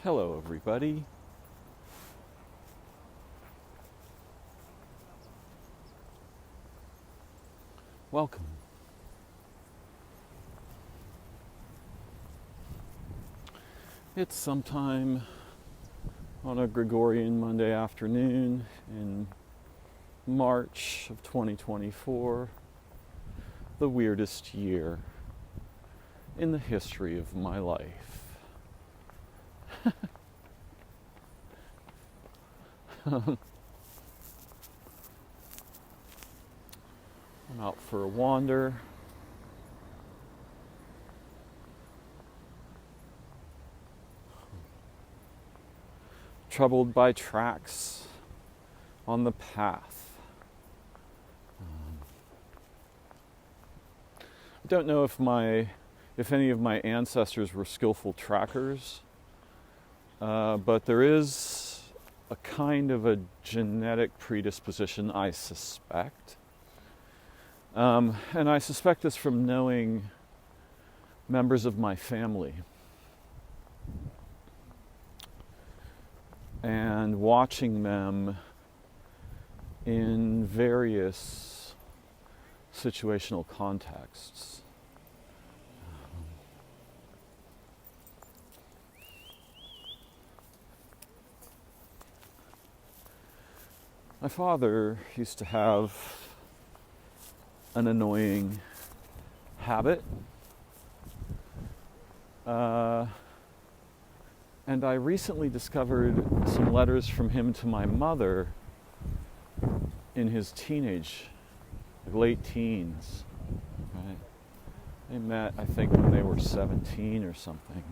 Hello, everybody. Welcome. It's sometime on a Gregorian Monday afternoon in March of 2024, the weirdest year in the history of my life. I'm out for a wander. Troubled by tracks on the path. I don't know if any of my ancestors were skillful trackers, but there is a kind of a genetic predisposition, I suspect. And I suspect this from knowing members of my family and watching them in various situational contexts. My father used to have an annoying habit, and I recently discovered some letters from him to my mother in his late teens. Right? They met, I think, when they were 17 or something.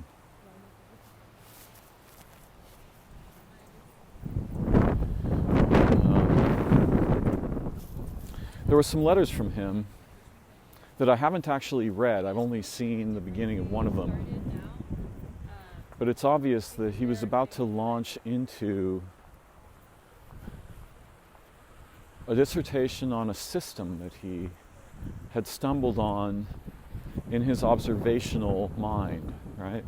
There were some letters from him that I haven't actually read. I've only seen the beginning of one of them. But it's obvious that he was about to launch into a dissertation on a system that he had stumbled on in his observational mind, right?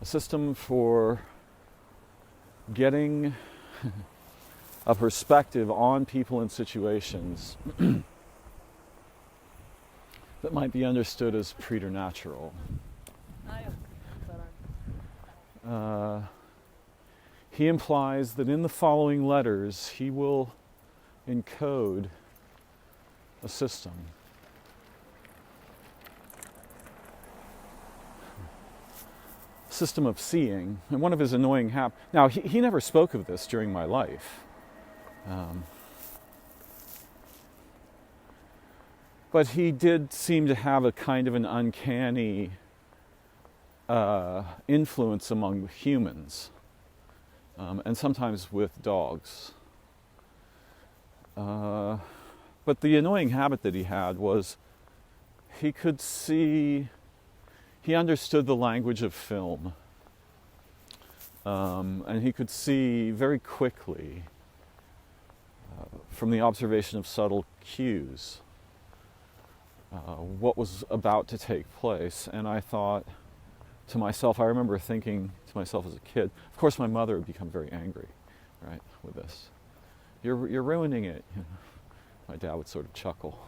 A system for getting a perspective on people and situations that might be understood as preternatural. He implies that in the following letters he will encode a system. System of seeing. And one of his annoying now he never spoke of this during my life. But he did seem to have a kind of an uncanny influence among humans, and sometimes with dogs. But the annoying habit that he had was he understood the language of film, and he could see very quickly from the observation of subtle cues what was about to take place. And I thought to myself, I remember thinking to myself as a kid, of course my mother would become very angry, right, with this. You're ruining it. You know? My dad would sort of chuckle.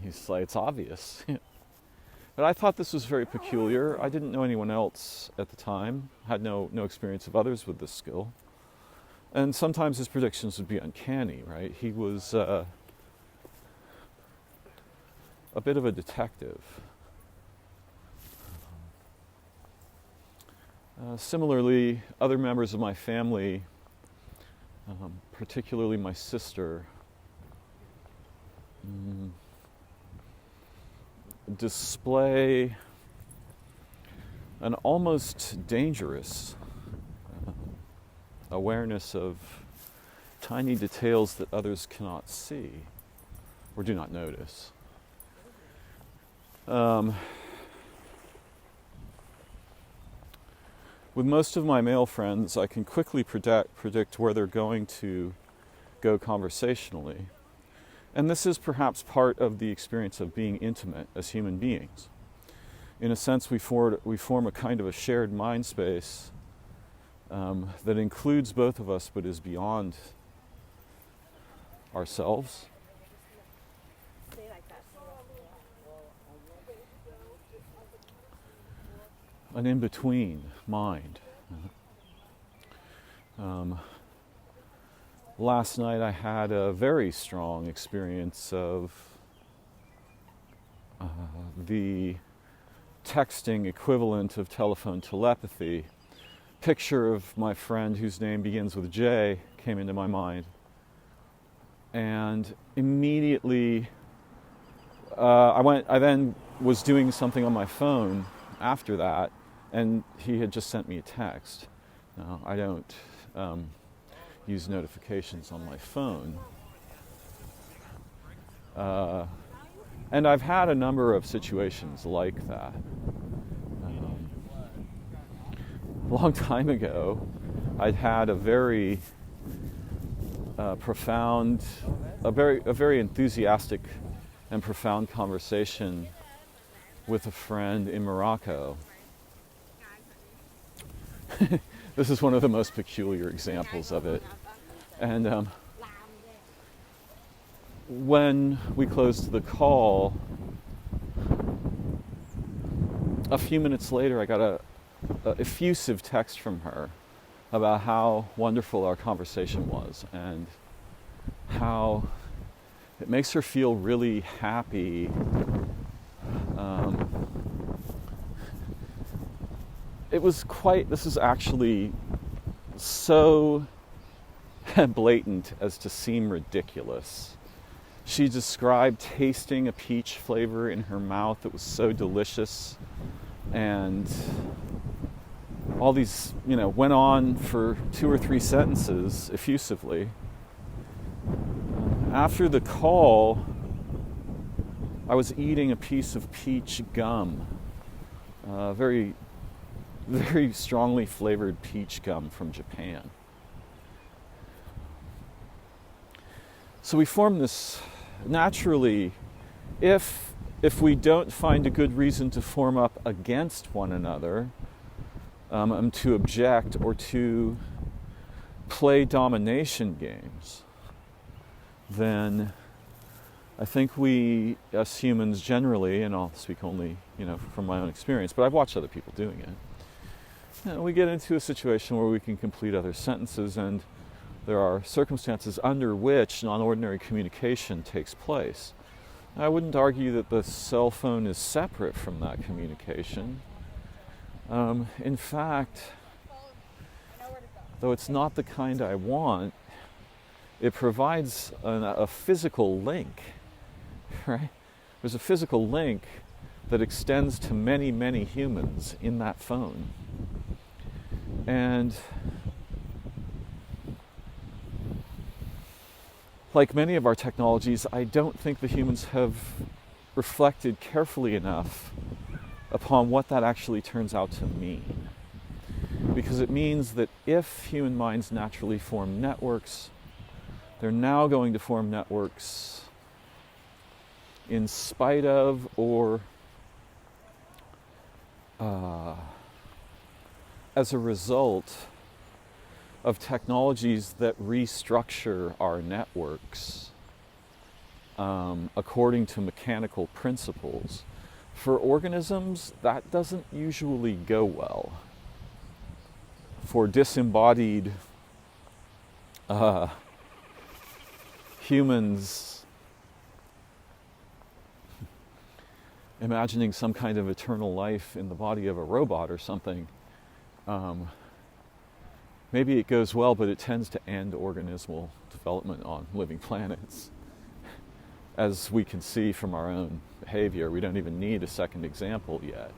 He's like, it's obvious. But I thought this was very peculiar. I didn't know anyone else at the time, had no experience of others with this skill. And sometimes his predictions would be uncanny, right? He was a bit of a detective. Similarly, other members of my family, particularly my sister, display an almost dangerous awareness of tiny details that others cannot see or do not notice. With most of my male friends, I can quickly predict where they're going to go conversationally. And this is perhaps part of the experience of being intimate as human beings. in a sense, we form a kind of a shared mind space that includes both of us but is beyond ourselves. An in-between mind. Last night I had a very strong experience of the texting equivalent of telephone telepathy. Picture of my friend whose name begins with J came into my mind. And immediately I then was doing something on my phone after that, and he had just sent me a text. Now, I don't use notifications on my phone. And I've had a number of situations like that. A long time ago, I'd had a very profound, a very enthusiastic and profound conversation with a friend in Morocco. This is one of the most peculiar examples of it. And when we closed the call, a few minutes later I got a effusive text from her about how wonderful our conversation was and how it makes her feel really happy. This is actually so blatant as to seem ridiculous. She described tasting a peach flavor in her mouth that was so delicious, and all these, went on for 2 or 3 sentences effusively. After the call, I was eating a piece of peach gum, very, very strongly flavored peach gum from Japan. So we form this naturally. If we don't find a good reason to form up against one another, to object or to play domination games, then I think we, as humans generally, and I'll speak only, from my own experience, but I've watched other people doing it, we get into a situation where we can complete other sentences, and there are circumstances under which non-ordinary communication takes place. I wouldn't argue that the cell phone is separate from that communication. In fact, though it's not the kind I want, it provides a physical link, right? There's a physical link that extends to many, many humans in that phone. And like many of our technologies, I don't think the humans have reflected carefully enough upon what that actually turns out to mean. Because it means that if human minds naturally form networks, they're now going to form networks in spite of or as a result of technologies that restructure our networks according to mechanical principles. For organisms, that doesn't usually go well. For disembodied humans imagining some kind of eternal life in the body of a robot or something, maybe it goes well, but it tends to end organismal development on living planets. As we can see from our own behavior, we don't even need a second example yet.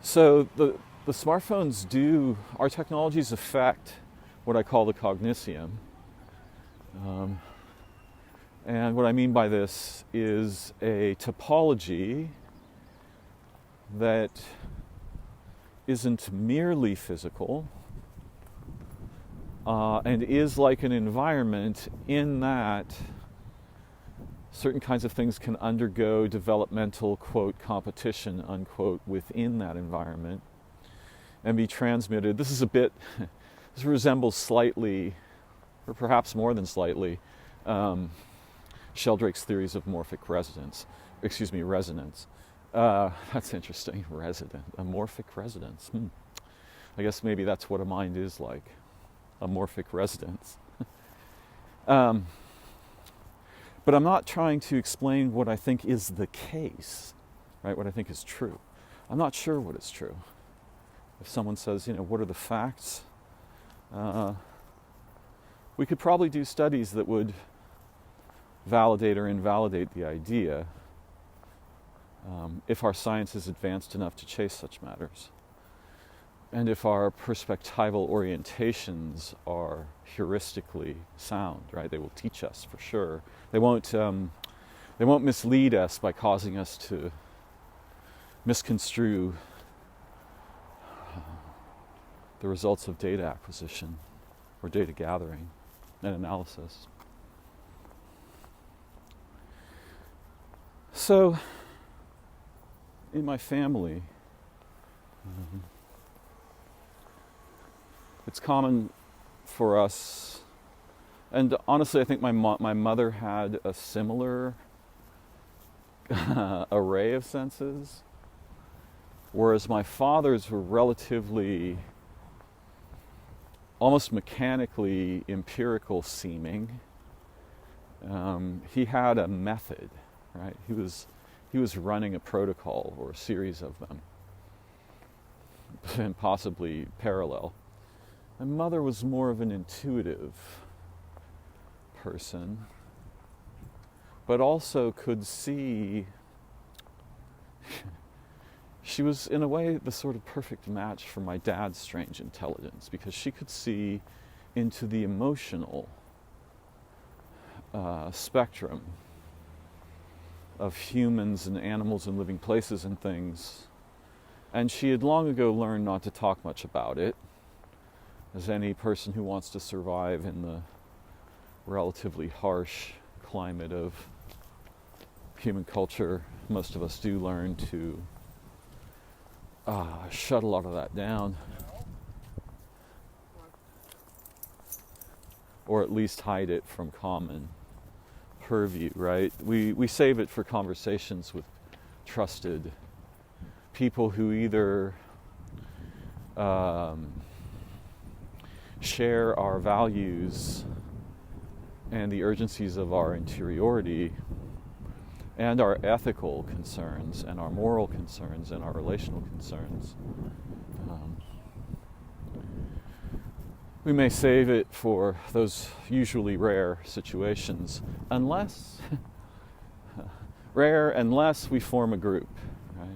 So the smartphones our technologies affect what I call the cognitium. And what I mean by this is a topology that isn't merely physical, and is like an environment in that certain kinds of things can undergo developmental, quote, competition, unquote, within that environment and be transmitted. This is a bit, this resembles slightly, or perhaps more than slightly, Sheldrake's theories of morphic resonance. That's interesting, morphic resonance. I guess maybe that's what a mind is like, a morphic resonance. But I'm not trying to explain what I think is the case, right? What I think is true. I'm not sure what is true. If someone says, what are the facts? We could probably do studies that would validate or invalidate the idea if our science is advanced enough to chase such matters. And if our perspectival orientations are heuristically sound, right? They will teach us for sure. They won't mislead us by causing us to misconstrue the results of data acquisition or data gathering and analysis. So, in my family, it's common for us, and honestly I think my mother had a similar array of senses, whereas my father's were relatively, almost mechanically empirical seeming. He had a method, right? He was running a protocol or a series of them, and possibly parallel. My mother was more of an intuitive person, but also could see. She was, in a way, the sort of perfect match for my dad's strange intelligence, because she could see into the emotional spectrum of humans and animals and living places and things. And she had long ago learned not to talk much about it, as any person who wants to survive in the relatively harsh climate of human culture, most of us do learn to shut a lot of that down, or at least hide it from common purview, right? We save it for conversations with trusted people who either share our values and the urgencies of our interiority and our ethical concerns and our moral concerns and our relational concerns. We may save it for those usually rare situations, unless we form a group, right?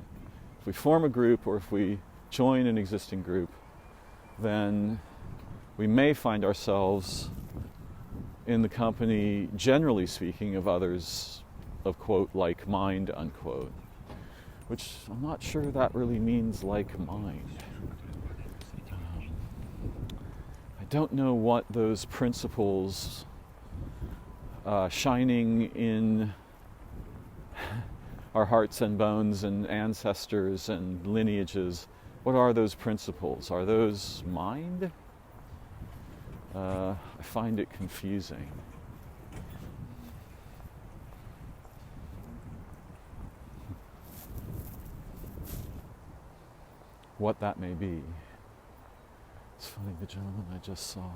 If we form a group, or if we join an existing group, then we may find ourselves in the company, generally speaking, of others of, quote, like mind, unquote, which I'm not sure that really means like mind. I don't know what those principles shining in our hearts and bones and ancestors and lineages, what are those principles? Are those mind? I find it confusing. What that may be. It's funny, the gentleman I just saw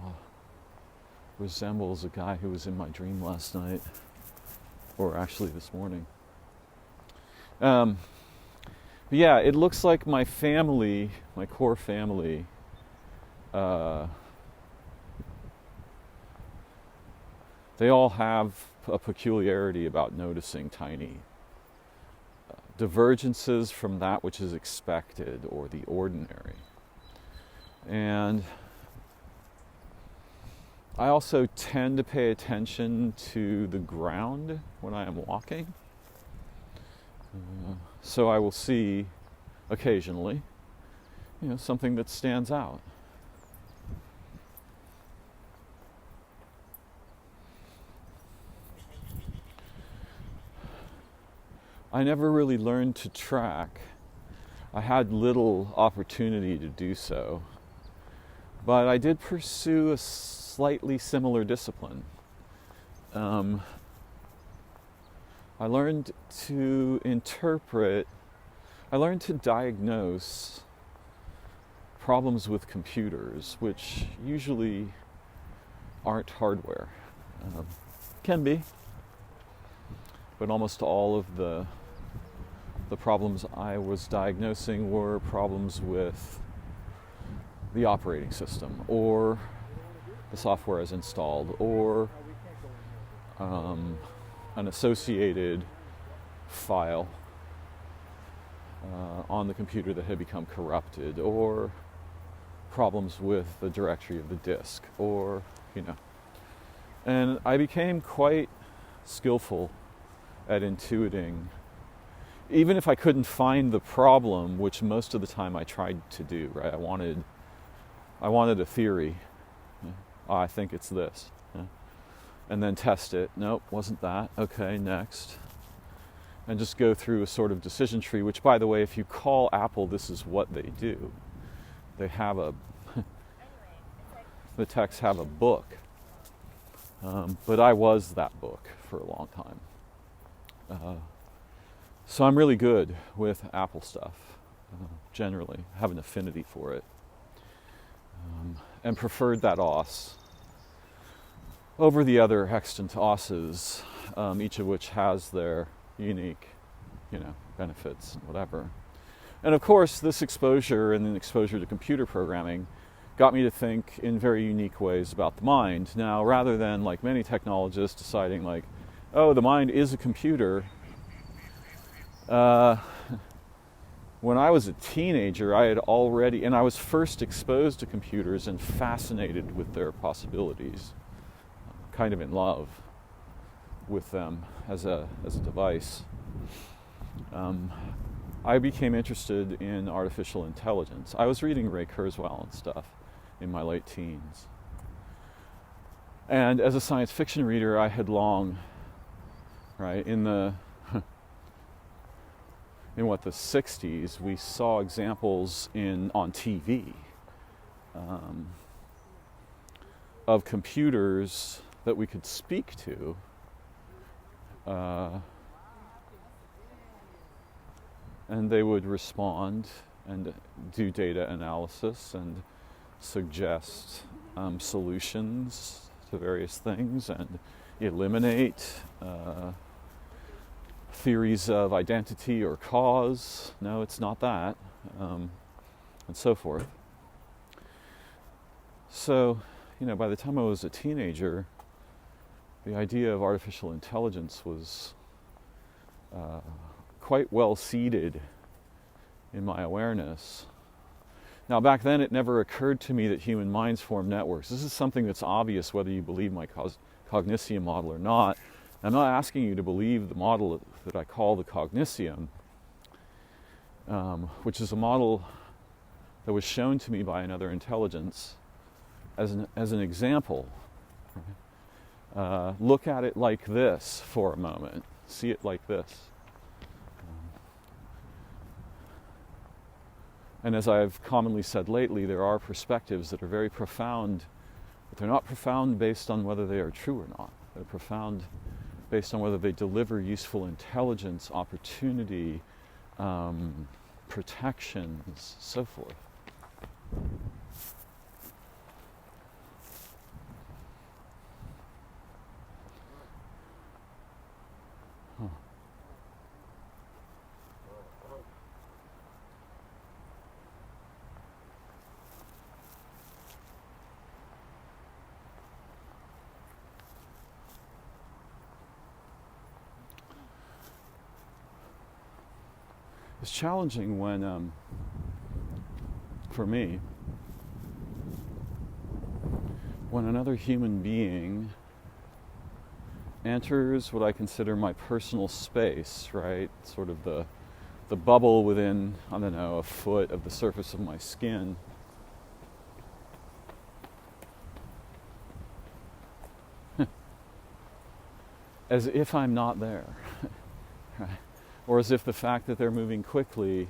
resembles a guy who was in my dream last night, or actually this morning. Yeah, it looks like my family, my core family, they all have a peculiarity about noticing tiny divergences from that which is expected or the ordinary. And I also tend to pay attention to the ground when I am walking. So I will see occasionally, something that stands out. I never really learned to track. I had little opportunity to do so, but I did pursue a slightly similar discipline. I learned to interpret, I learned to diagnose problems with computers, which usually aren't hardware. Can be, but almost all of the problems I was diagnosing were problems with the operating system, or the software as installed, or an associated file on the computer that had become corrupted, or problems with the directory of the disk, or, And I became quite skillful at intuiting, even if I couldn't find the problem, which most of the time I tried to do, right? I wanted a theory. Oh, I think it's this. And then test it. Nope, wasn't that. Okay, next. And just go through a sort of decision tree, which, by the way, if you call Apple, this is what they do. They have the techs have a book. But I was that book for a long time. So I'm really good with Apple stuff, generally. I have an affinity for it. And preferred that OS over the other extant OSs, each of which has their unique, benefits and whatever. And of course, this exposure and then exposure to computer programming got me to think in very unique ways about the mind. Now, rather than, like many technologists, deciding like, oh, the mind is a computer, when I was a teenager, I was first exposed to computers and fascinated with their possibilities, kind of in love with them as a device. I became interested in artificial intelligence. I was reading Ray Kurzweil and stuff in my late teens. And as a science fiction reader, I had long, right, in the 60s, we saw examples on TV of computers that we could speak to and they would respond and do data analysis and suggest solutions to various things and eliminate theories of identity or cause. No, it's not that, and so forth. So, by the time I was a teenager, the idea of artificial intelligence was quite well seated in my awareness. Now, back then, it never occurred to me that human minds form networks. This is something that's obvious whether you believe my Cognitium model or not. I'm not asking you to believe the model that I call the Cognitium, which is a model that was shown to me by another intelligence as an example. Look at it like this for a moment. See it like this. And as I've commonly said lately, there are perspectives that are very profound, but they're not profound based on whether they are true or not. They're profound based on whether they deliver useful intelligence, opportunity, protections, so forth. It's challenging when, for me, when another human being enters what I consider my personal space, right? Sort of the bubble within, a foot of the surface of my skin. As if I'm not there. Right? or as if the fact that they're moving quickly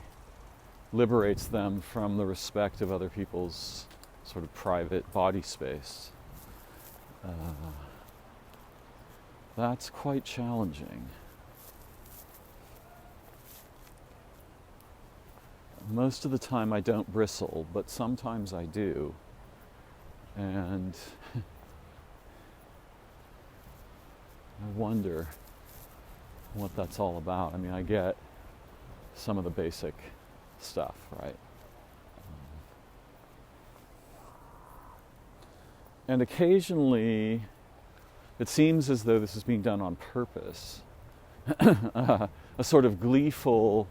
liberates them from the respect of other people's sort of private body space. That's quite challenging. Most of the time I don't bristle, but sometimes I do. And I wonder what that's all about. I mean, I get some of the basic stuff, right? And occasionally, it seems as though this is being done on purpose. A sort of gleeful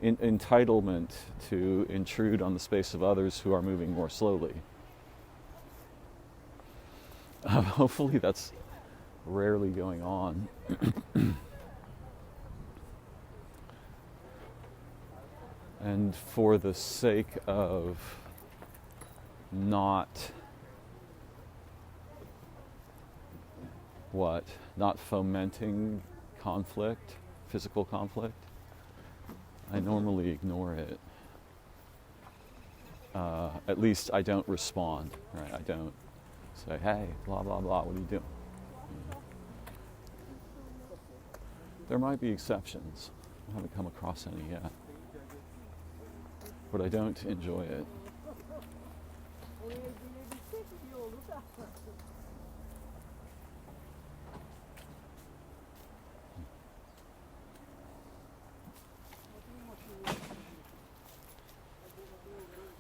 entitlement to intrude on the space of others who are moving more slowly. Hopefully that's rarely going on. And for the sake of not fomenting conflict, physical conflict, I normally ignore it. At least I don't respond, right? I don't say, hey, blah, blah, blah, what are you doing? There might be exceptions. I haven't come across any yet. But I don't enjoy it.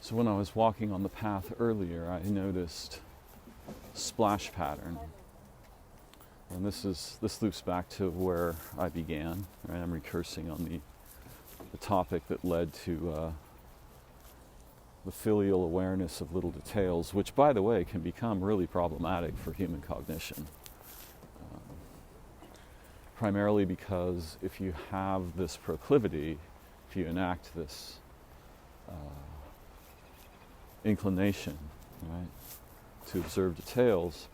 So when I was walking on the path earlier, I noticed splash pattern. And this loops back to where I began, right? I'm recursing on the topic that led to the filial awareness of little details, which, by the way, can become really problematic for human cognition. Primarily because if you have this proclivity, if you enact this inclination, right, to observe details,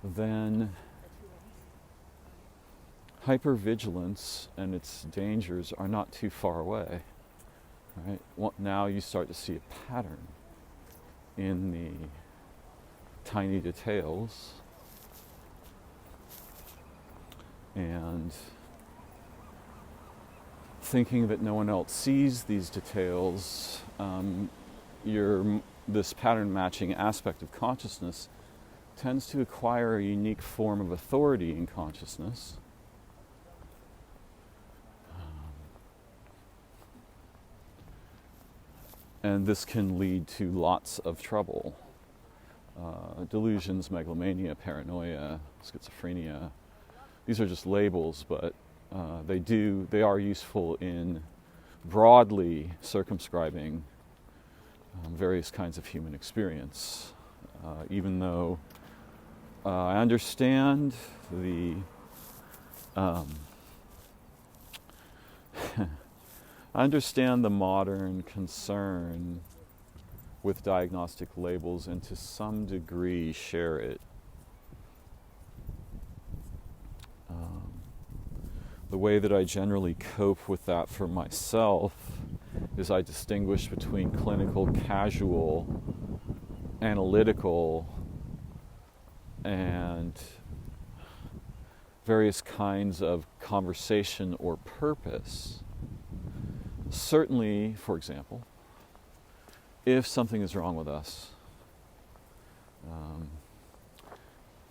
then hypervigilance and its dangers are not too far away. Right? Now you start to see a pattern in the tiny details, and thinking that no one else sees these details, this pattern matching aspect of consciousness tends to acquire a unique form of authority in consciousness. And this can lead to lots of trouble. Delusions, megalomania, paranoia, schizophrenia. These are just labels, but they are useful in broadly circumscribing various kinds of human experience. Even though I understand the I understand the modern concern with diagnostic labels, and to some degree share it. The way that I generally cope with that for myself is I distinguish between clinical, casual, analytical, and various kinds of conversation or purpose. Certainly, for example, if something is wrong with us,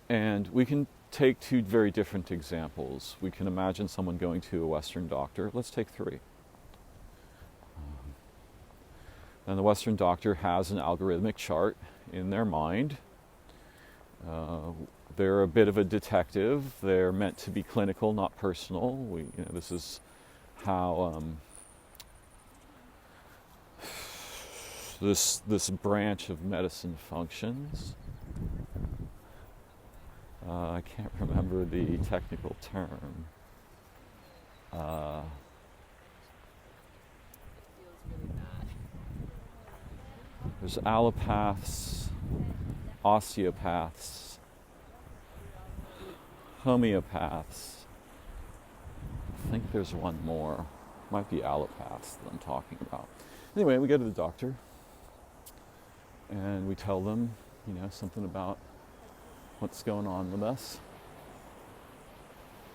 and we can take two very different examples. We can imagine someone going to a Western doctor. Let's take three. And the Western doctor has an algorithmic chart in their mind. They're a bit of a detective. They're meant to be clinical, not personal. This is how this branch of medicine functions. I can't remember the technical term. There's allopaths, osteopaths, homeopaths. I think there's one more. Might be allopaths that I'm talking about. Anyway, we go to the doctor and we tell them, something about what's going on with us.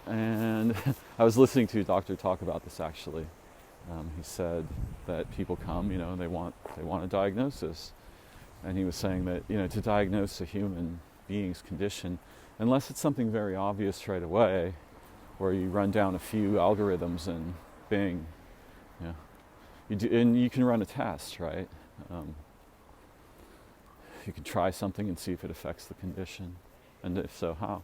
And I was listening to a doctor talk about this actually. He said that people come, they want a diagnosis. And he was saying that, to diagnose a human being's condition, unless it's something very obvious right away, where you run down a few algorithms and bing, and you can run a test, right? You can try something and see if it affects the condition, and if so, how.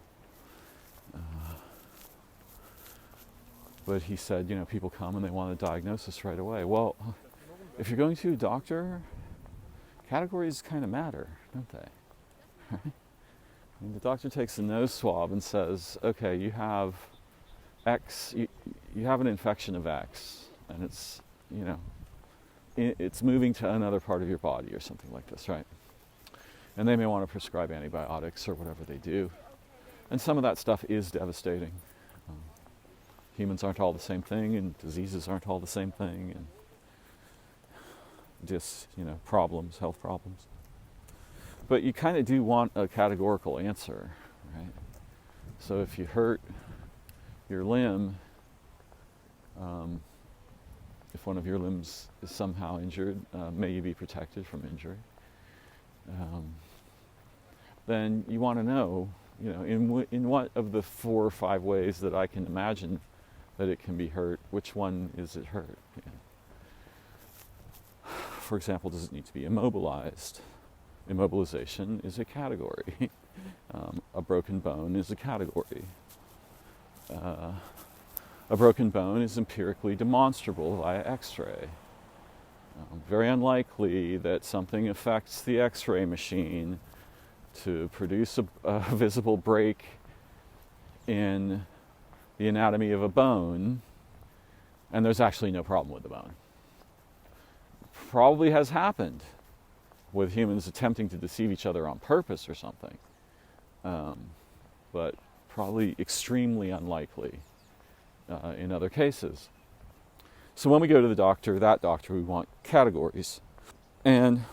But he said, people come and they want a diagnosis right away. Well, if you're going to a doctor, categories kind of matter, don't they? Right? The doctor takes a nose swab and says, okay, you have X, you have an infection of X, and it's, it's moving to another part of your body or something like this, right? And they may want to prescribe antibiotics or whatever they do. And some of that stuff is devastating. Humans aren't all the same thing, and diseases aren't all the same thing, and just, problems, health problems. But you kind of do want a categorical answer, right? So if you hurt your limb, if one of your limbs is somehow injured, may you be protected from injury. Then you want to know, in what of the 4 or 5 ways that I can imagine that it can be hurt, which one is it hurt? For example, does it need to be immobilized? Immobilization is a category. A broken bone is a category. A broken bone is empirically demonstrable via X-ray. Very unlikely that something affects the X-ray machine to produce a visible break in the anatomy of a bone, and there's actually no problem with the bone. Probably has happened with humans attempting to deceive each other on purpose or something, but probably extremely unlikely in other cases. So when we go to the doctor, that doctor, we want categories. And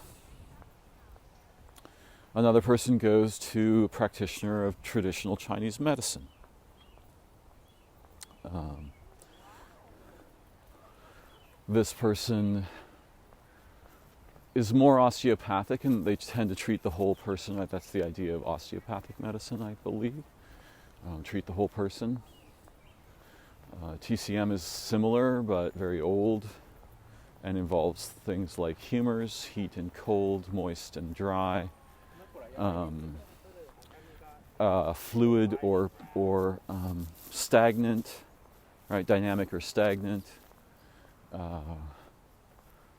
another person goes to a practitioner of traditional Chinese medicine. This person is more osteopathic, and they tend to treat the whole person. Right? That's the idea of osteopathic medicine, I believe. Treat the whole person. TCM is similar, but very old, and involves things like humors, heat and cold, moist and dry, fluid or stagnant, right? Dynamic or stagnant.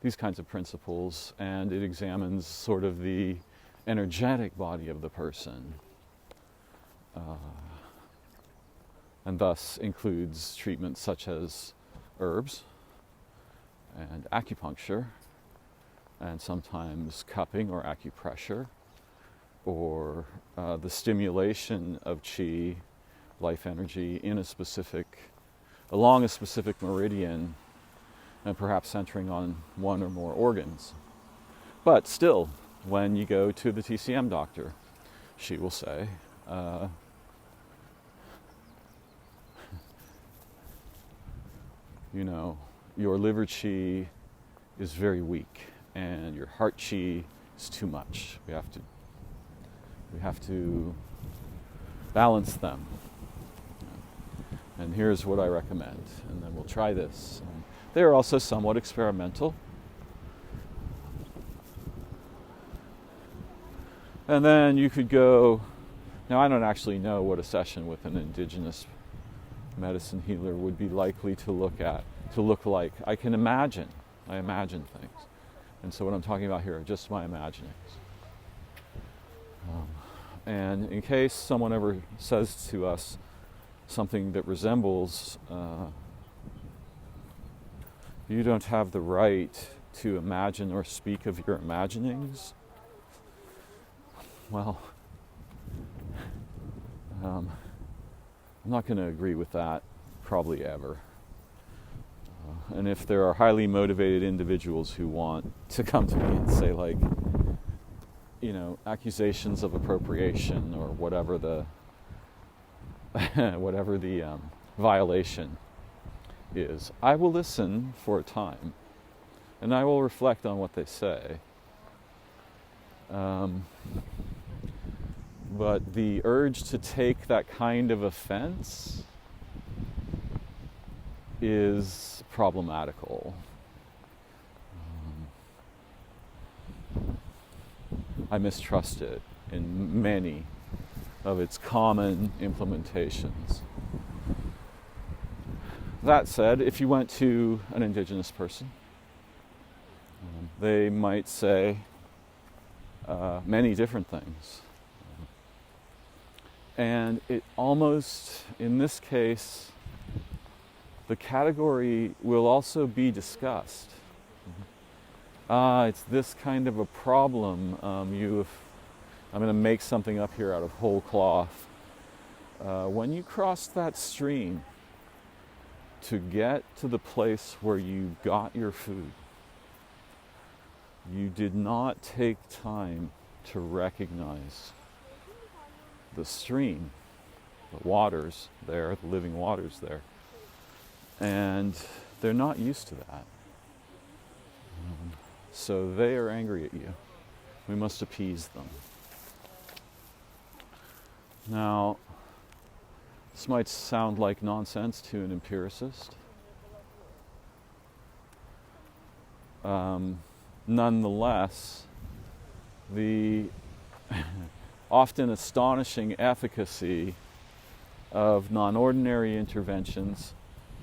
These kinds of principles, and it examines sort of the energetic body of the person, and thus includes treatments such as herbs and acupuncture, and sometimes cupping or acupressure, or the stimulation of qi, life energy, along a specific meridian, and perhaps centering on one or more organs. But still, when you go to the TCM doctor, she will say, your liver qi is very weak, and your heart qi is too much. We have to balance them. And here's what I recommend, and then we'll try this. They are also somewhat experimental. And then you could go, now I don't actually know what a session with an indigenous medicine healer would be likely to look like. I imagine things. And so what I'm talking about here are just my imaginings. And in case someone ever says to us something that resembles, you don't have the right to imagine or speak of your imaginings, well, I'm not going to agree with that, probably ever. And if there are highly motivated individuals who want to come to me and say, like, accusations of appropriation or whatever the violation is, I will listen for a time, and I will reflect on what they say. But the urge to take that kind of offense is problematical. I mistrust it in many of its common implementations. That said, if you went to an indigenous person, they might say many different things. And it almost, in this case, the category will also be discussed. It's this kind of a problem. I'm going to make something up here out of whole cloth. When you crossed that stream to get to the place where you got your food, you did not take time to recognize the stream, the waters there, the living waters there. And they're not used to that. So they are angry at you. We must appease them. Now, this might sound like nonsense to an empiricist. Nonetheless, the often astonishing efficacy of non-ordinary interventions,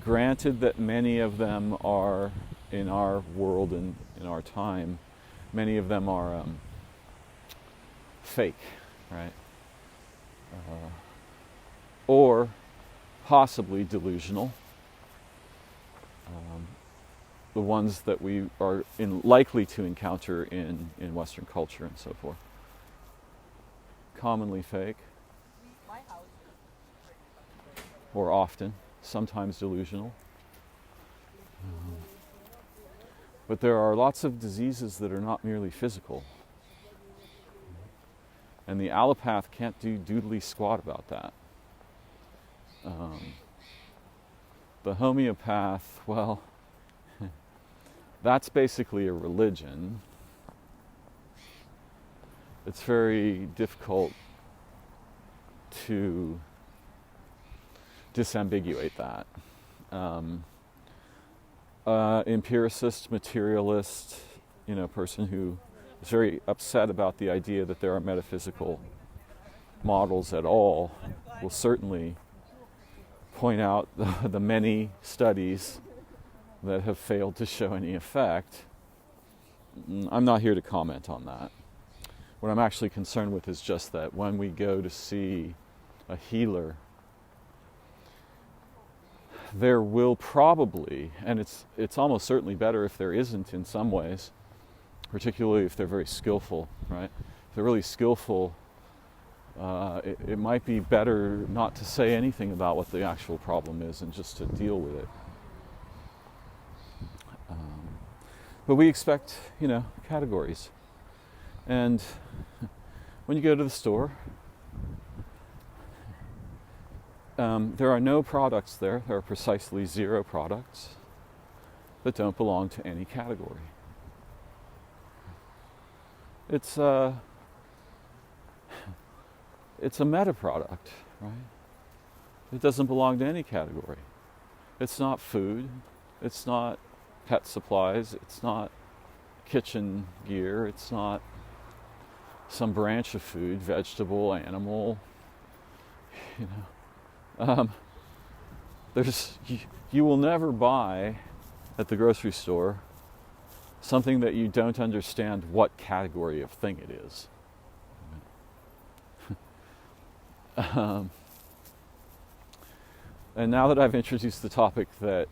granted that many of them are, in our world and in our time, many of them are fake, right? Or possibly delusional. The ones that we are likely to encounter in Western culture and so forth. Commonly fake. Or often, sometimes delusional. But there are lots of diseases that are not merely physical. And the allopath can't do doodly squat about that. The homeopath, well, that's basically a religion. It's very difficult to disambiguate that. Empiricist, materialist, person who is very upset about the idea that there are metaphysical models at all will certainly point out the many studies that have failed to show any effect. I'm not here to comment on that. What I'm actually concerned with is just that when we go to see a healer, there will probably, and it's almost certainly better if there isn't in some ways, particularly if they're very skillful, right? If they're really skillful, it might be better not to say anything about what the actual problem is and just to deal with it. But we expect, categories. And when you go to the store, there are no products there. There are precisely 0 products that don't belong to any category. It's a meta product, right? It doesn't belong to any category. It's not food. It's not pet supplies. It's not kitchen gear. It's not some branch of food, vegetable, animal. You will never buy at the grocery store something that you don't understand what category of thing it is. And now that I've introduced the topic that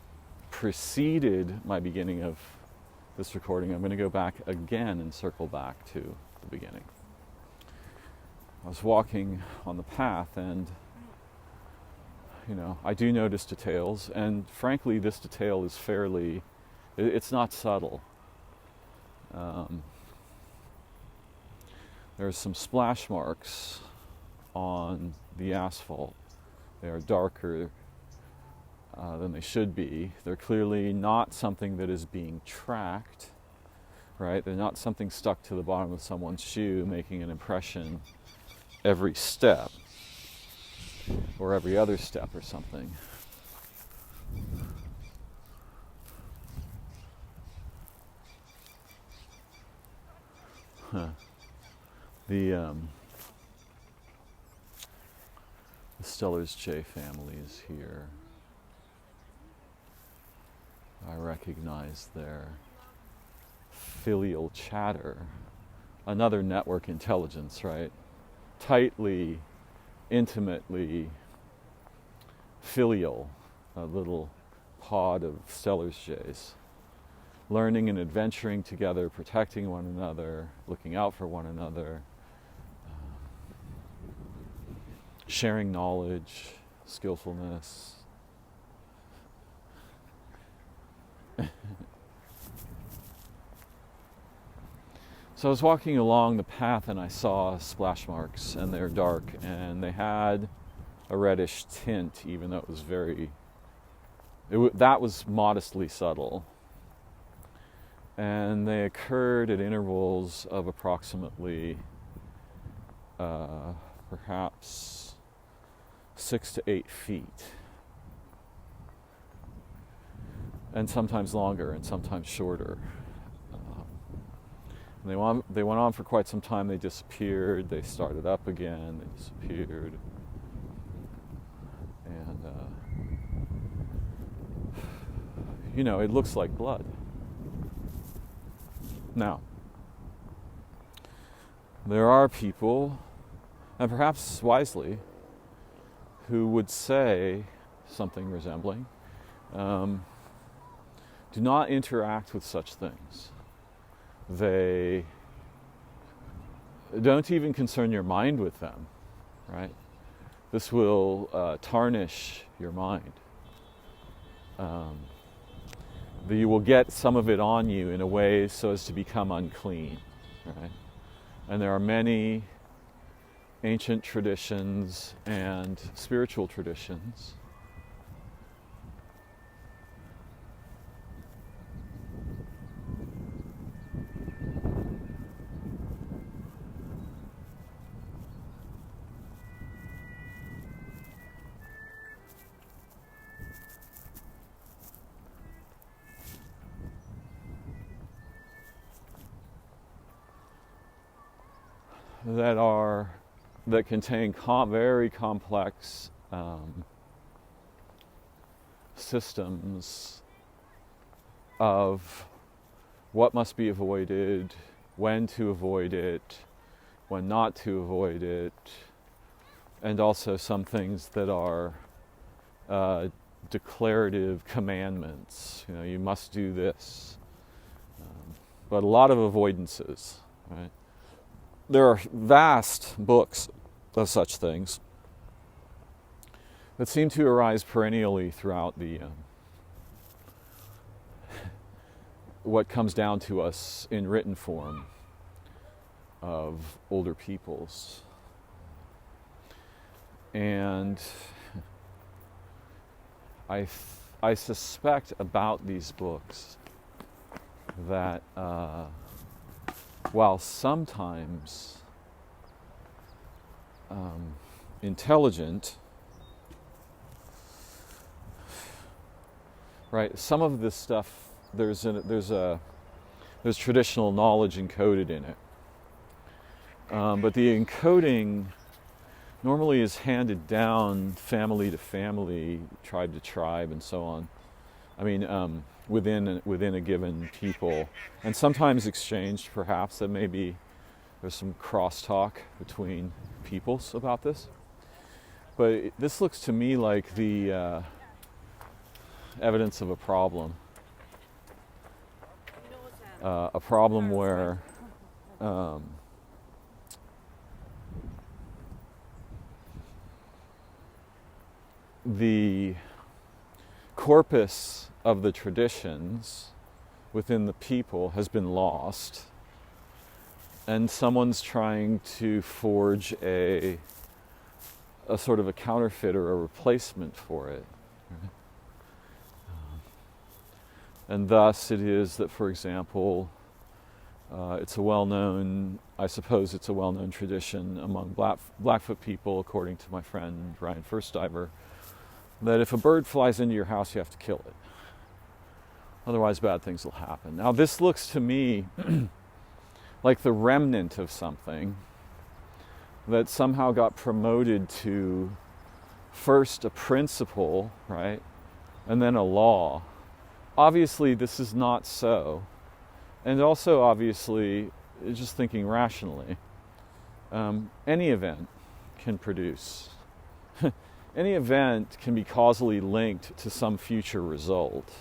preceded my beginning of this recording, I'm going to go back again and circle back to the beginning. I was walking on the path, and I do notice details, and frankly, this detail is it's not subtle. There's some splash marks on the asphalt. They are darker than they should be. They're clearly not something that is being tracked, right? They're not something stuck to the bottom of someone's shoe making an impression every step or every other step or something. The Steller's J family is here. I recognize their filial chatter, another network intelligence, right? Tightly, intimately filial, a little pod of Steller's Jays, learning and adventuring together, protecting one another, looking out for one another, sharing knowledge, skillfulness. So I was walking along the path and I saw splash marks, and they're dark, and they had a reddish tint, even though it was that was modestly subtle. And they occurred at intervals of approximately perhaps 6 to 8 feet. And sometimes longer and sometimes shorter. And they went on for quite some time. They disappeared. They started up again. They disappeared. And, it looks like blood. Now, there are people, and perhaps wisely, who would say something resembling, do not interact with such things. They don't even concern your mind with them, right? This will tarnish your mind. You will get some of it on you in a way so as to become unclean, right? And there are many ancient traditions and spiritual traditions that contain very complex systems of what must be avoided, when to avoid it, when not to avoid it, and also some things that are declarative commandments. You must do this. But a lot of avoidances, right? There are vast books of such things that seem to arise perennially throughout what comes down to us in written form of older peoples. And I suspect about these books that while sometimes intelligent, right? Some of this stuff, there's traditional knowledge encoded in it, but the encoding normally is handed down family to family, tribe to tribe, and so on. I mean, within a given people, and sometimes exchanged. Perhaps that maybe there's some crosstalk between peoples about this. But this looks to me like the evidence of a problem. A problem where the corpus of the traditions within the people has been lost, and someone's trying to forge a sort of a counterfeit or a replacement for it. Right? And thus it is that, for example, it's a well-known tradition among Blackfoot people, according to my friend Ryan Firstdiver, that if a bird flies into your house, you have to kill it. Otherwise, bad things will happen. Now, this looks to me like the remnant of something that somehow got promoted to first a principle, right, and then a law. Obviously, this is not so. And also, obviously, just thinking rationally, any event can produce. Any event can be causally linked to some future result.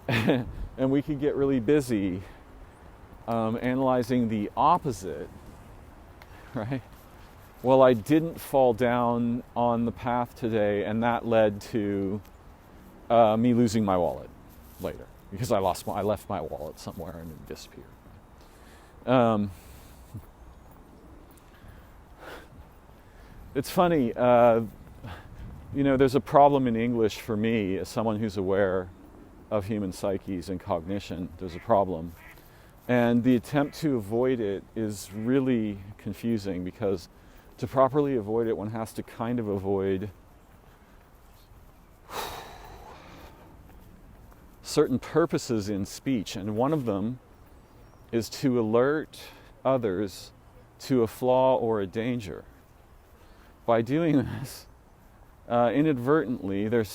And we could get really busy analyzing the opposite, right? Well, I didn't fall down on the path today, and that led to me losing my wallet later because I left my wallet somewhere and it disappeared. It's funny, there's a problem in English for me as someone who's aware of human psyches and cognition. There's a problem. And the attempt to avoid it is really confusing because to properly avoid it, one has to kind of avoid certain purposes in speech. And one of them is to alert others to a flaw or a danger. By doing this, inadvertently, there's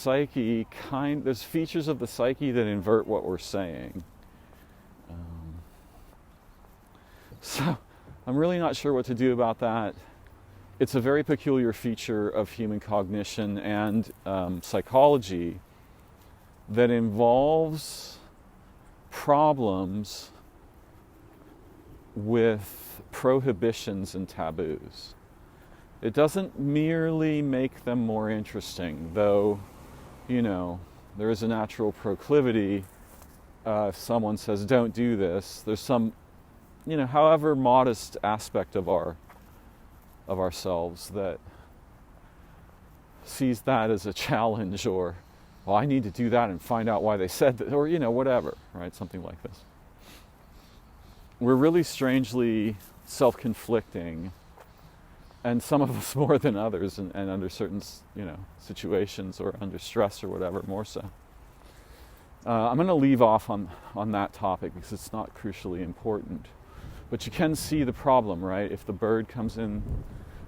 features of the psyche that invert what we're saying. So I'm really not sure what to do about that. It's a very peculiar feature of human cognition and psychology that involves problems with prohibitions and taboos. It doesn't merely make them more interesting, though, there is a natural proclivity. If someone says, don't do this, there's some, however modest aspect of ourselves that sees that as a challenge, or, well, I need to do that and find out why they said that, or, whatever, right? Something like this. We're really strangely self-conflicting, and some of us more than others, and under certain, situations or under stress or whatever, more so. I'm going to leave off on that topic because it's not crucially important. But you can see the problem, right? If the bird comes in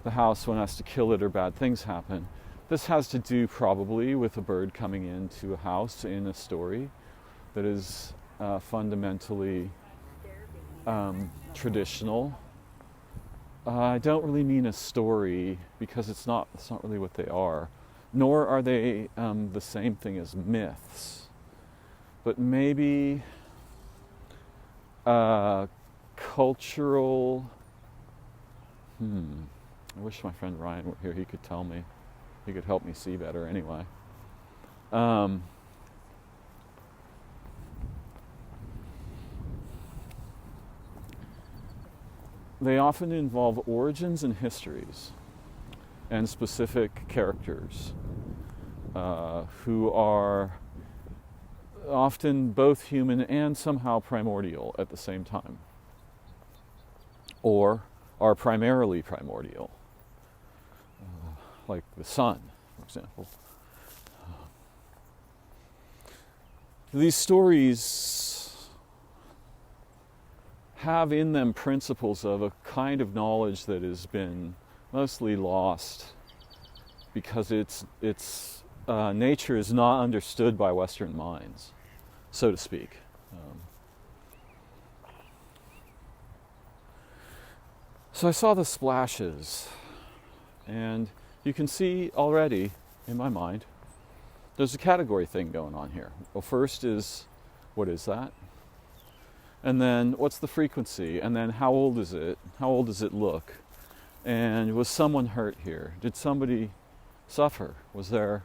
the house, one has to kill it or bad things happen. This has to do probably with a bird coming into a house in a story that is fundamentally traditional. I don't really mean a story because it's not really what they are, nor are they the same thing as myths, but maybe cultural. I wish my friend Ryan were here. He could tell me. He could help me see better anyway. They often involve origins and histories and specific characters who are often both human and somehow primordial at the same time, or are primarily primordial, like the sun, for example. These stories have in them principles of a kind of knowledge that has been mostly lost because its nature is not understood by Western minds, so to speak. So I saw the splashes, and you can see already in my mind there's a category thing going on here. Well, first is, what is that? And then what's the frequency? And then how old is it? How old does it look? And was someone hurt here? Did somebody suffer? Was there,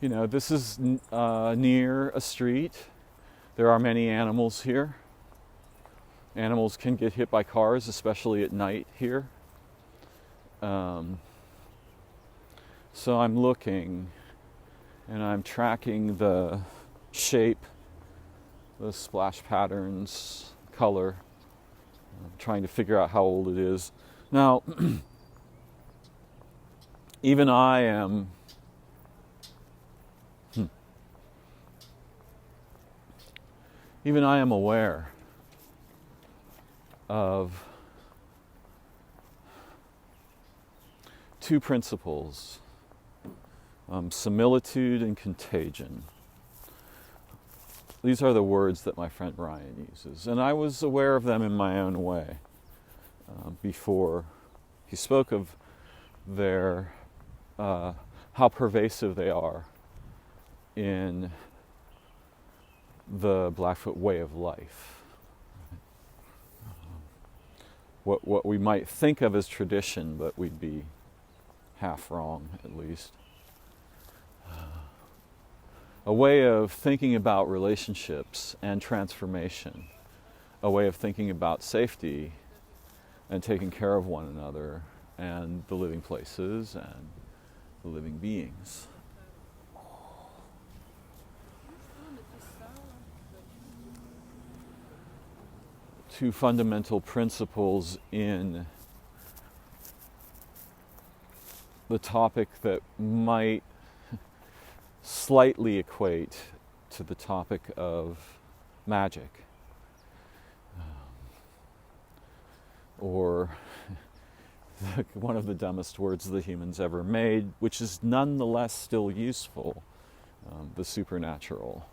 this is near a street. There are many animals here. Animals can get hit by cars, especially at night here. So I'm looking and I'm tracking the shape, the splash patterns, color, trying to figure out how old it is. Now, even I am aware of two principles, similitude and contagion. These are the words that my friend Ryan uses, and I was aware of them in my own way before he spoke of their how pervasive they are in the Blackfoot way of life. What we might think of as tradition, but we'd be half wrong at least. A way of thinking about relationships and transformation, a way of thinking about safety and taking care of one another and the living places and the living beings. Two fundamental principles in the topic that might slightly equate to the topic of magic, or one of the dumbest words the humans ever made, which is nonetheless still useful, the supernatural.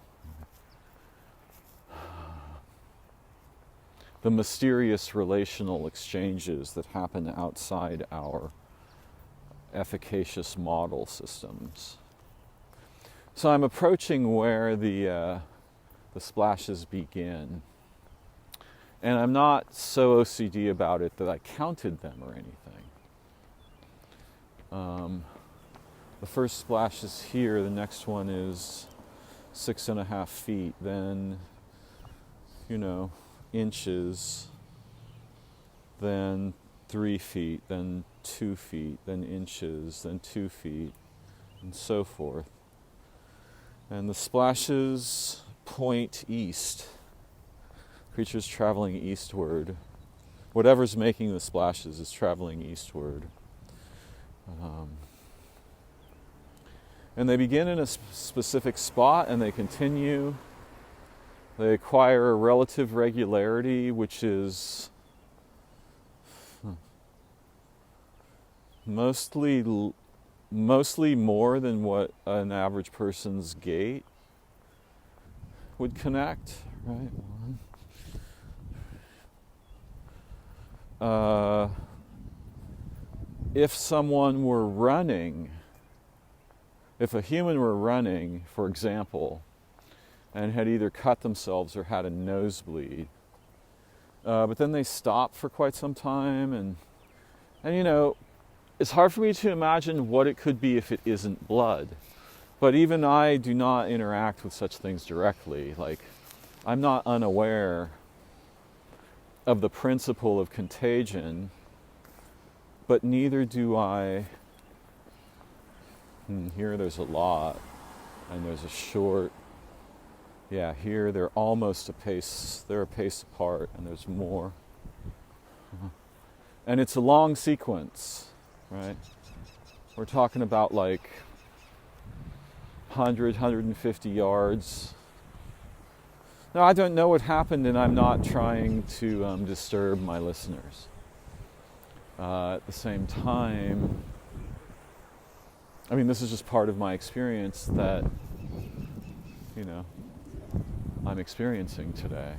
The mysterious relational exchanges that happen outside our efficacious model systems. So I'm approaching where the splashes begin. And I'm not so OCD about it that I counted them or anything. The first splash is here, the next one is 6.5 feet, then, inches, then 3 feet, then 2 feet, then inches, then 2 feet, and so forth. And the splashes point east. Creatures traveling eastward. Whatever's making the splashes is traveling eastward. And they begin in a specific spot and they continue. They acquire a relative regularity, which is mostly more than what an average person's gait would connect, right? If someone were running, if a human were running, for example, and had either cut themselves or had a nosebleed, but then they stopped for quite some time, and it's hard for me to imagine what it could be if it isn't blood. But even I do not interact with such things directly. Like, I'm not unaware of the principle of contagion, but neither do I. Here there's a lot, and there's a short. Yeah, here they're almost a pace apart, and there's more. And it's a long sequence, right? We're talking about like 150 yards. Now, I don't know what happened, and I'm not trying to disturb my listeners. At the same time, this is just part of my experience that, I'm experiencing today.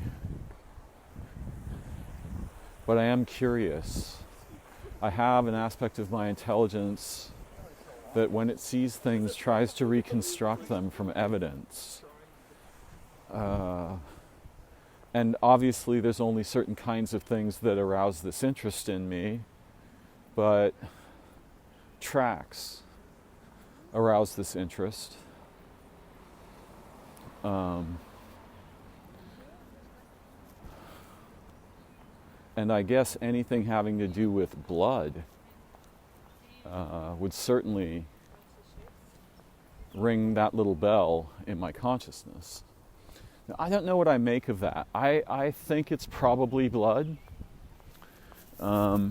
But I am curious. I have an aspect of my intelligence that when it sees things tries to reconstruct them from evidence. And obviously there's only certain kinds of things that arouse this interest in me. but tracks arouse this interest. And I guess anything having to do with blood would certainly ring that little bell in my consciousness. Now, I don't know what I make of that. I think it's probably blood. But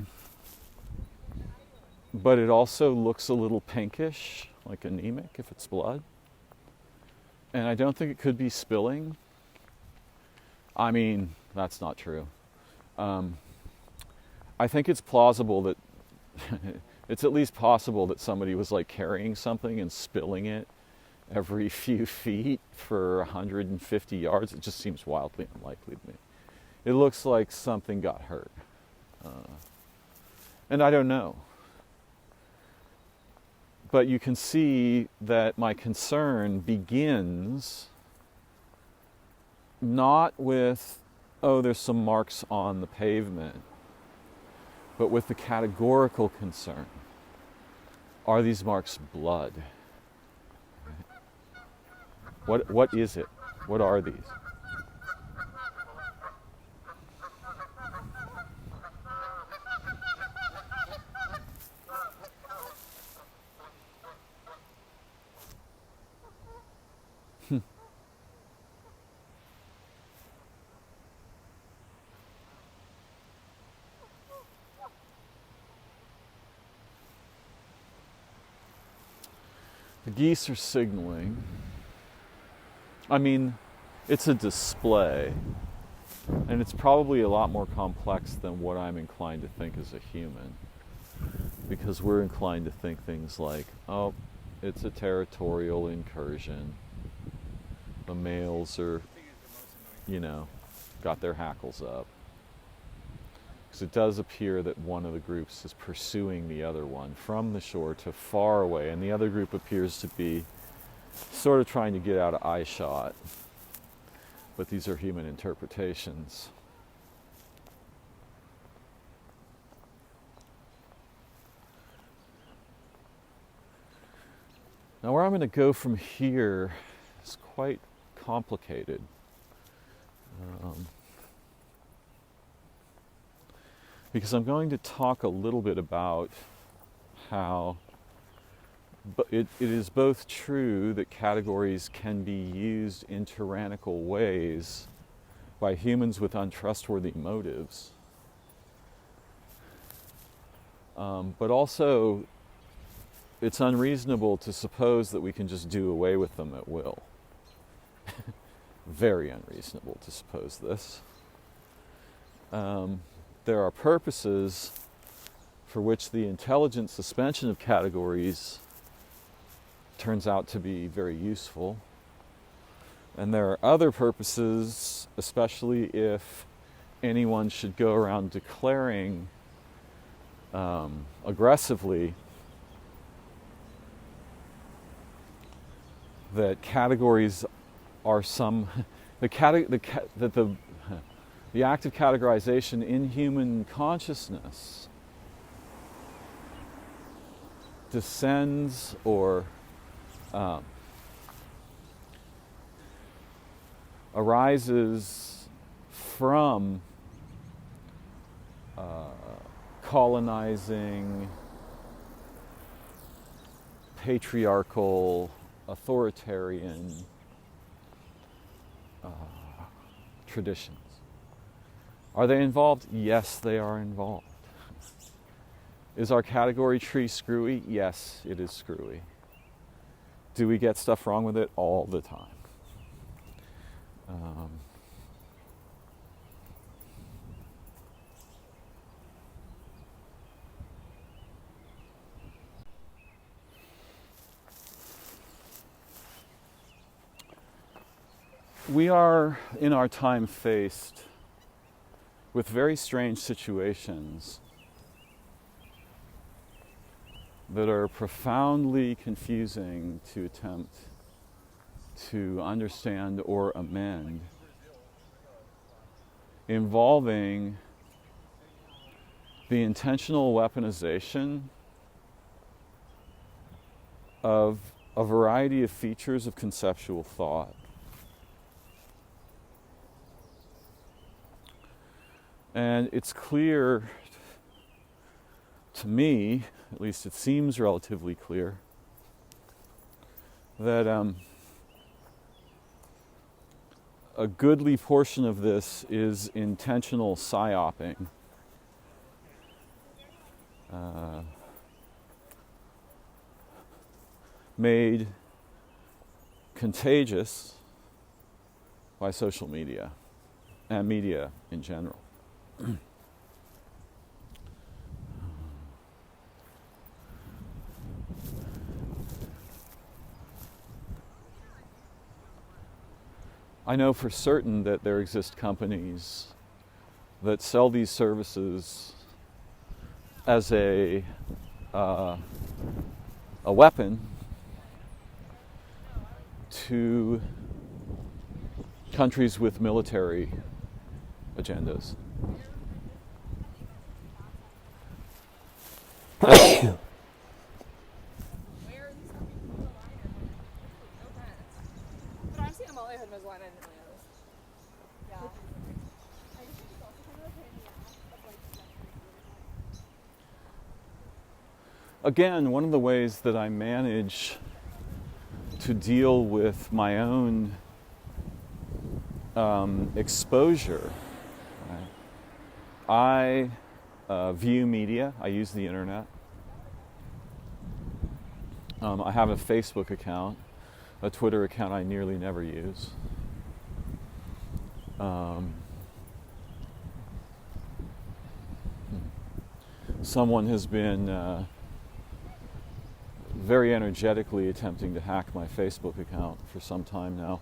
it also looks a little pinkish, like anemic if it's blood. And I don't think it could be spilling. I mean, that's not true. I think it's plausible that it's at least possible that somebody was like carrying something and spilling it every few feet for 150 yards. It just seems wildly unlikely to me. It looks like something got hurt. And I don't know. But you can see that my concern begins not with, oh, there's some marks on the pavement, but with the categorical concern. Are these marks blood? What is it? What are these? The geese are signaling. I mean, it's a display, and it's probably a lot more complex than what I'm inclined to think as a human, because we're inclined to think things like, oh, it's a territorial incursion. The males are, got their hackles up. Because it does appear that one of the groups is pursuing the other one from the shore to far away, and the other group appears to be sort of trying to get out of eye shot. But these are human interpretations. Now, where I'm going to go from here is quite complicated. Because I'm going to talk a little bit about how it is both true that categories can be used in tyrannical ways by humans with untrustworthy motives, but also it's unreasonable to suppose that we can just do away with them at will. Very unreasonable to suppose this. There are purposes for which the intelligent suspension of categories turns out to be very useful. And there are other purposes, especially if anyone should go around declaring aggressively that categories are the act of categorization in human consciousness descends or arises from colonizing, patriarchal, authoritarian traditions. Are they involved? Yes, they are involved. Is our category tree screwy? Yes, it is screwy. Do we get stuff wrong with it? All the time. We are, in our time, faced with very strange situations that are profoundly confusing to attempt to understand or amend, involving the intentional weaponization of a variety of features of conceptual thought. And it's clear to me, at least it seems relatively clear, that a goodly portion of this is intentional psyoping. Made contagious by social media and media in general. I know for certain that there exist companies that sell these services as a weapon to countries with military agendas. Again, one of the ways that I manage to deal with my own exposure, right? I view media, I use the internet. I have a Facebook account, a Twitter account I nearly never use. Someone has been very energetically attempting to hack my Facebook account for some time now.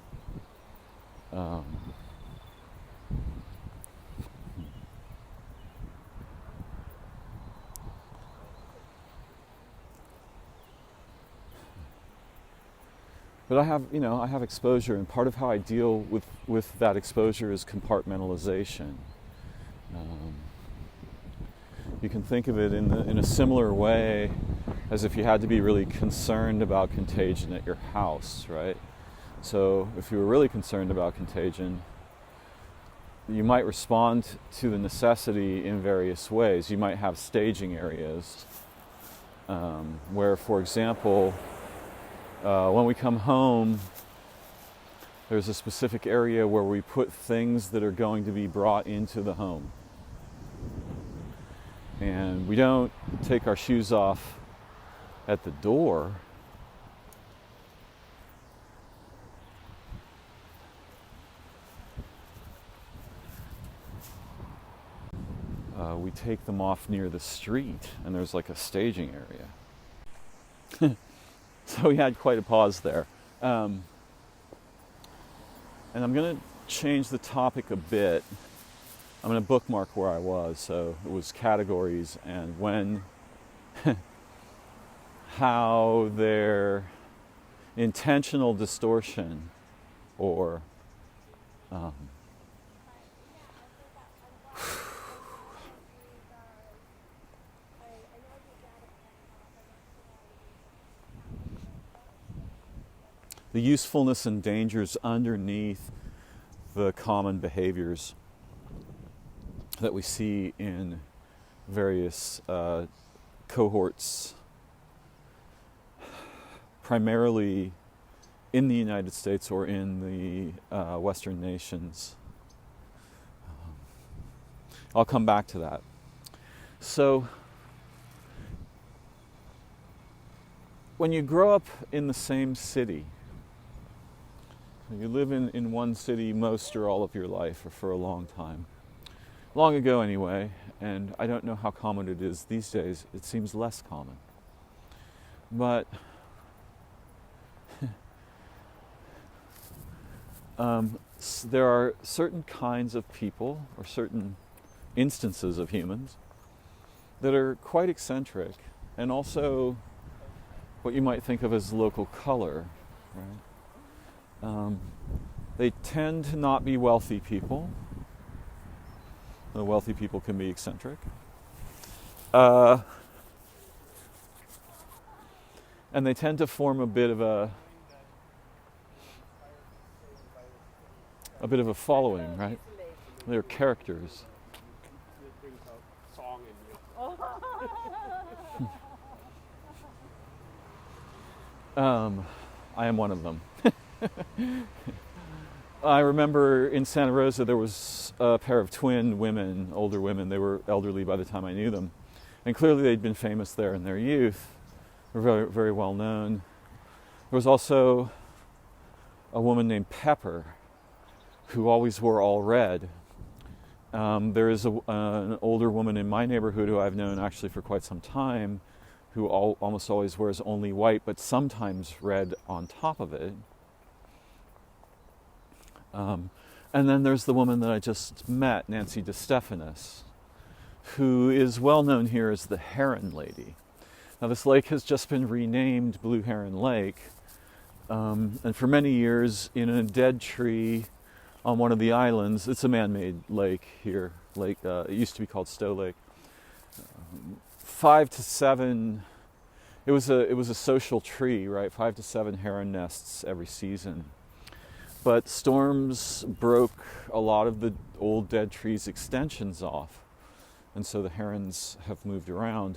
But I have exposure, and part of how I deal with that exposure is compartmentalization. You can think of it in a similar way as if you had to be really concerned about contagion at your house, right? So if you were really concerned about contagion, you might respond to the necessity in various ways. You might have staging areas where, for example, when we come home, there's a specific area where we put things that are going to be brought into the home. And we don't take our shoes off at the door. We take them off near the street, and there's like a staging area. So we had quite a pause there. And I'm going to change the topic a bit. I'm going to bookmark where I was. So it was categories and when, how their intentional distortion or the usefulness and dangers underneath the common behaviors that we see in various cohorts, primarily in the United States or in the Western nations. I'll come back to that. So, when you grow up in the same city, you live in one city most or all of your life, or for a long time. Long ago anyway, and I don't know how common it is these days. It seems less common. But there are certain kinds of people, or certain instances of humans, that are quite eccentric, and also what you might think of as local color, right? They tend to not be wealthy people. The wealthy people can be eccentric. And they tend to form a bit of a following, right? They're characters. I am one of them. I remember in Santa Rosa there was a pair of twin women, older women. They were elderly by the time I knew them. And clearly they'd been famous there in their youth. They were very, very well known. There was also a woman named Pepper who always wore all red. There is an older woman in my neighborhood who I've known actually for quite some time who almost always wears only white, but sometimes red on top of it. And then there's the woman that I just met, Nancy DeStephanis, who is well known here as the Heron Lady. Now this lake has just been renamed Blue Heron Lake, and for many years in a dead tree on one of the islands, it's a man-made lake here, it used to be called Stowe Lake. 5 to 7, it was a social tree, right? 5 to 7 heron nests every season. But storms broke a lot of the old dead trees' extensions off, and so the herons have moved around.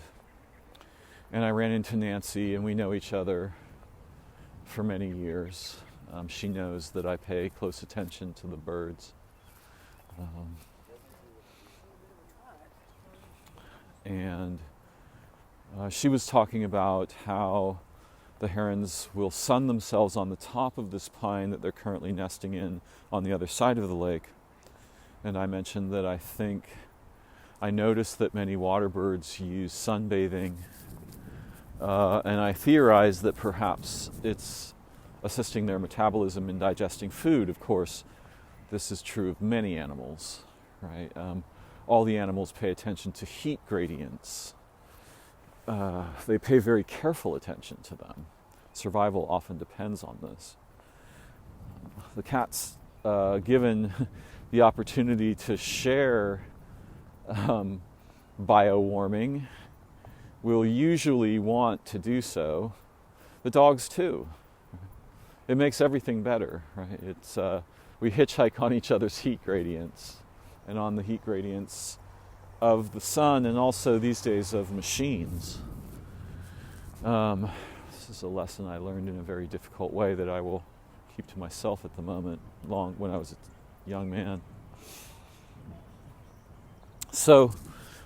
And I ran into Nancy, and we know each other for many years. She knows that I pay close attention to the birds. And she was talking about how the herons will sun themselves on the top of this pine that they're currently nesting in on the other side of the lake. And I mentioned that I noticed that many water birds use sunbathing, and I theorized that perhaps it's assisting their metabolism in digesting food. Of course, this is true of many animals, right? All the animals pay attention to heat gradients. They pay very careful attention to them. Survival often depends on this. The cats, given the opportunity to share biowarming, will usually want to do so. The dogs too. It makes everything better, right? We hitchhike on each other's heat gradients and on the heat gradients of the sun, and also these days of machines. This is a lesson I learned in a very difficult way that I will keep to myself at the moment, when I was a young man. So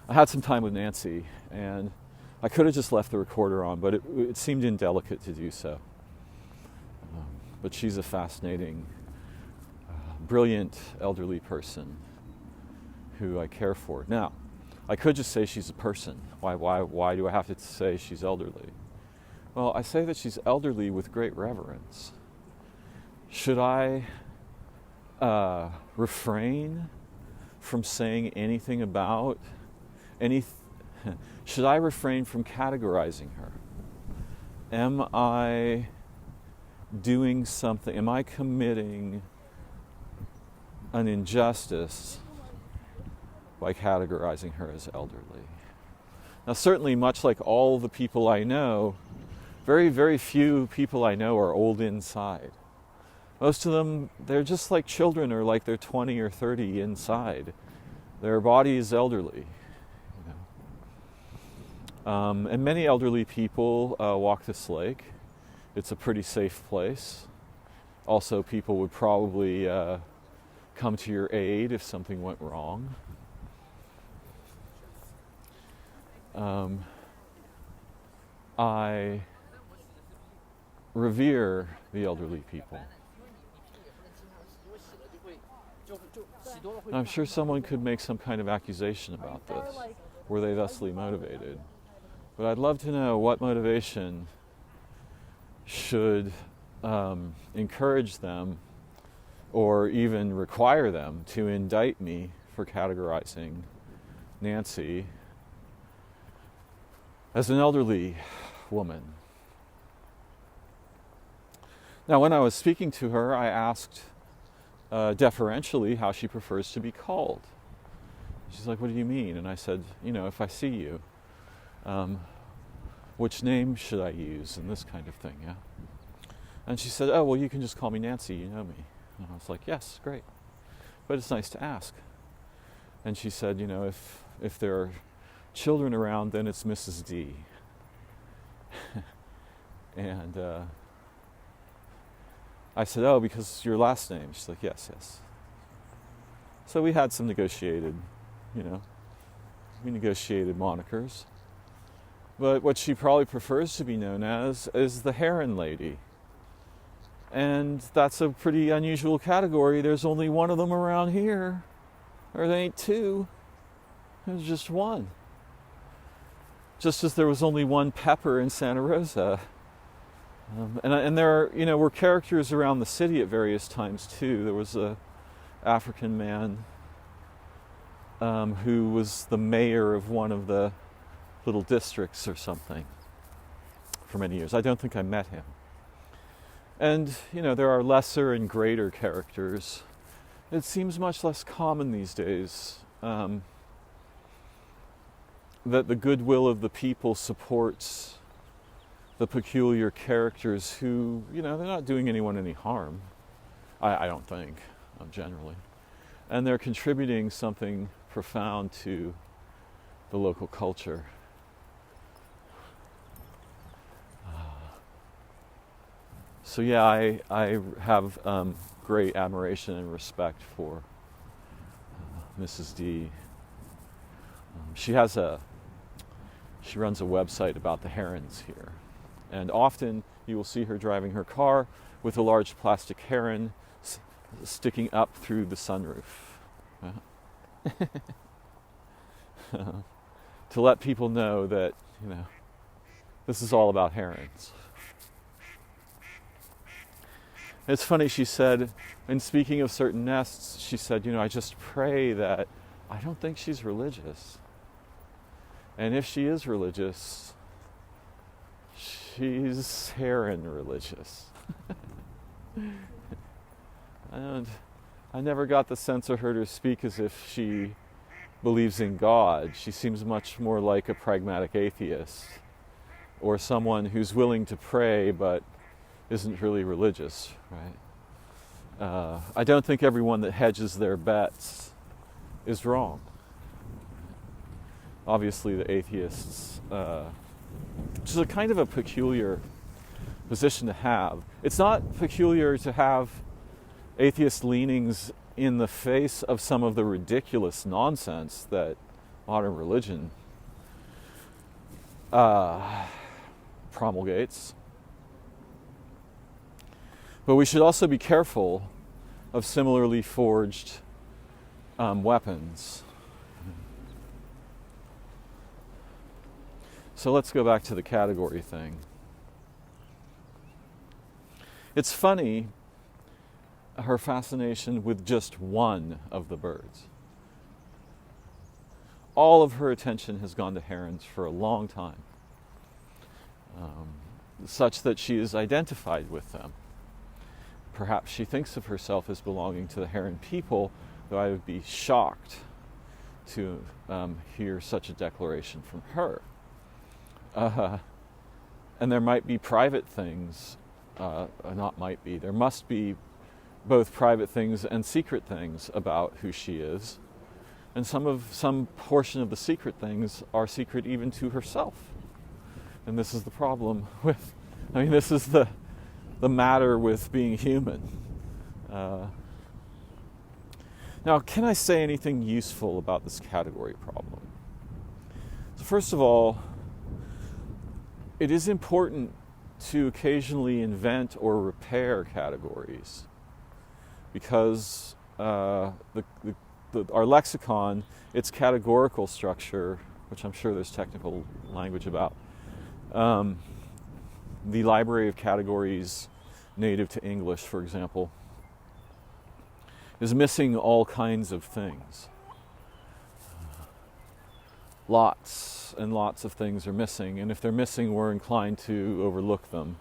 I had some time with Nancy, and I could have just left the recorder on, but it seemed indelicate to do so. But she's a fascinating, brilliant elderly person who I care for. Now, I could just say she's a person. Why do I have to say she's elderly? Well, I say that she's elderly with great reverence. Should I refrain from saying anything about should I refrain from categorizing her? Am I doing something? Am I committing an injustice by categorizing her as elderly? Now, certainly, much like all the people I know, very, very few people I know are old inside. Most of them, they're just like children, or like they're 20 or 30 inside. Their body is elderly. And many elderly people walk this lake. It's a pretty safe place. Also, people would probably come to your aid if something went wrong. I revere the elderly people. I'm sure someone could make some kind of accusation about this. Were they thusly motivated? But I'd love to know what motivation should encourage them or even require them to indict me for categorizing Nancy as an elderly woman. Now, when I was speaking to her, I asked deferentially how she prefers to be called. She's like, "What do you mean?" And I said, if I see you, which name should I use and this kind of thing, yeah? And she said, oh, well, you can just call me Nancy, you know me. And I was like, yes, great. But it's nice to ask. And she said, if there are children around, then it's Mrs. D. And I said, oh, because your last name. She's like, yes, yes. So we had some negotiated, we negotiated monikers. But what she probably prefers to be known as is the Heron Lady. And that's a pretty unusual category. There's only one of them around here. Or there ain't two. There's just one. Just as there was only one Pepper in Santa Rosa. And there were characters around the city at various times too. There was a African man who was the mayor of one of the little districts or something for many years. I don't think I met him. And, there are lesser and greater characters. It seems much less common these days that the goodwill of the people supports the peculiar characters who, they're not doing anyone any harm. I don't think, generally. And they're contributing something profound to the local culture. So yeah, I have great admiration and respect for Mrs. D. She runs a website about the herons here. And often you will see her driving her car with a large plastic heron sticking up through the sunroof. To let people know that, this is all about herons. It's funny, she said, in speaking of certain nests, she said, I just pray that I don't think she's religious. And if she is religious, she's heron religious. And I never got the sense of her to speak as if she believes in God. She seems much more like a pragmatic atheist or someone who's willing to pray but isn't really religious, right? I don't think everyone that hedges their bets is wrong. Obviously, the atheists, which is a kind of a peculiar position to have. It's not peculiar to have atheist leanings in the face of some of the ridiculous nonsense that modern religion promulgates. But we should also be careful of similarly forged weapons. So let's go back to the category thing. It's funny, her fascination with just one of the birds. All of her attention has gone to herons for a long time, such that she is identified with them. Perhaps she thinks of herself as belonging to the heron people, though I would be shocked to hear such a declaration from her. And there might be private things, there must be both private things and secret things about who she is. And some portion of the secret things are secret even to herself. And this is the problem with, this is the matter with being human. Now, can I say anything useful about this category problem? So first of all, it is important to occasionally invent or repair categories, because our lexicon, its categorical structure, which I'm sure there's technical language about, the library of categories native to English, for example, is missing all kinds of things. Lots and lots of things are missing, and if they're missing, we're inclined to overlook them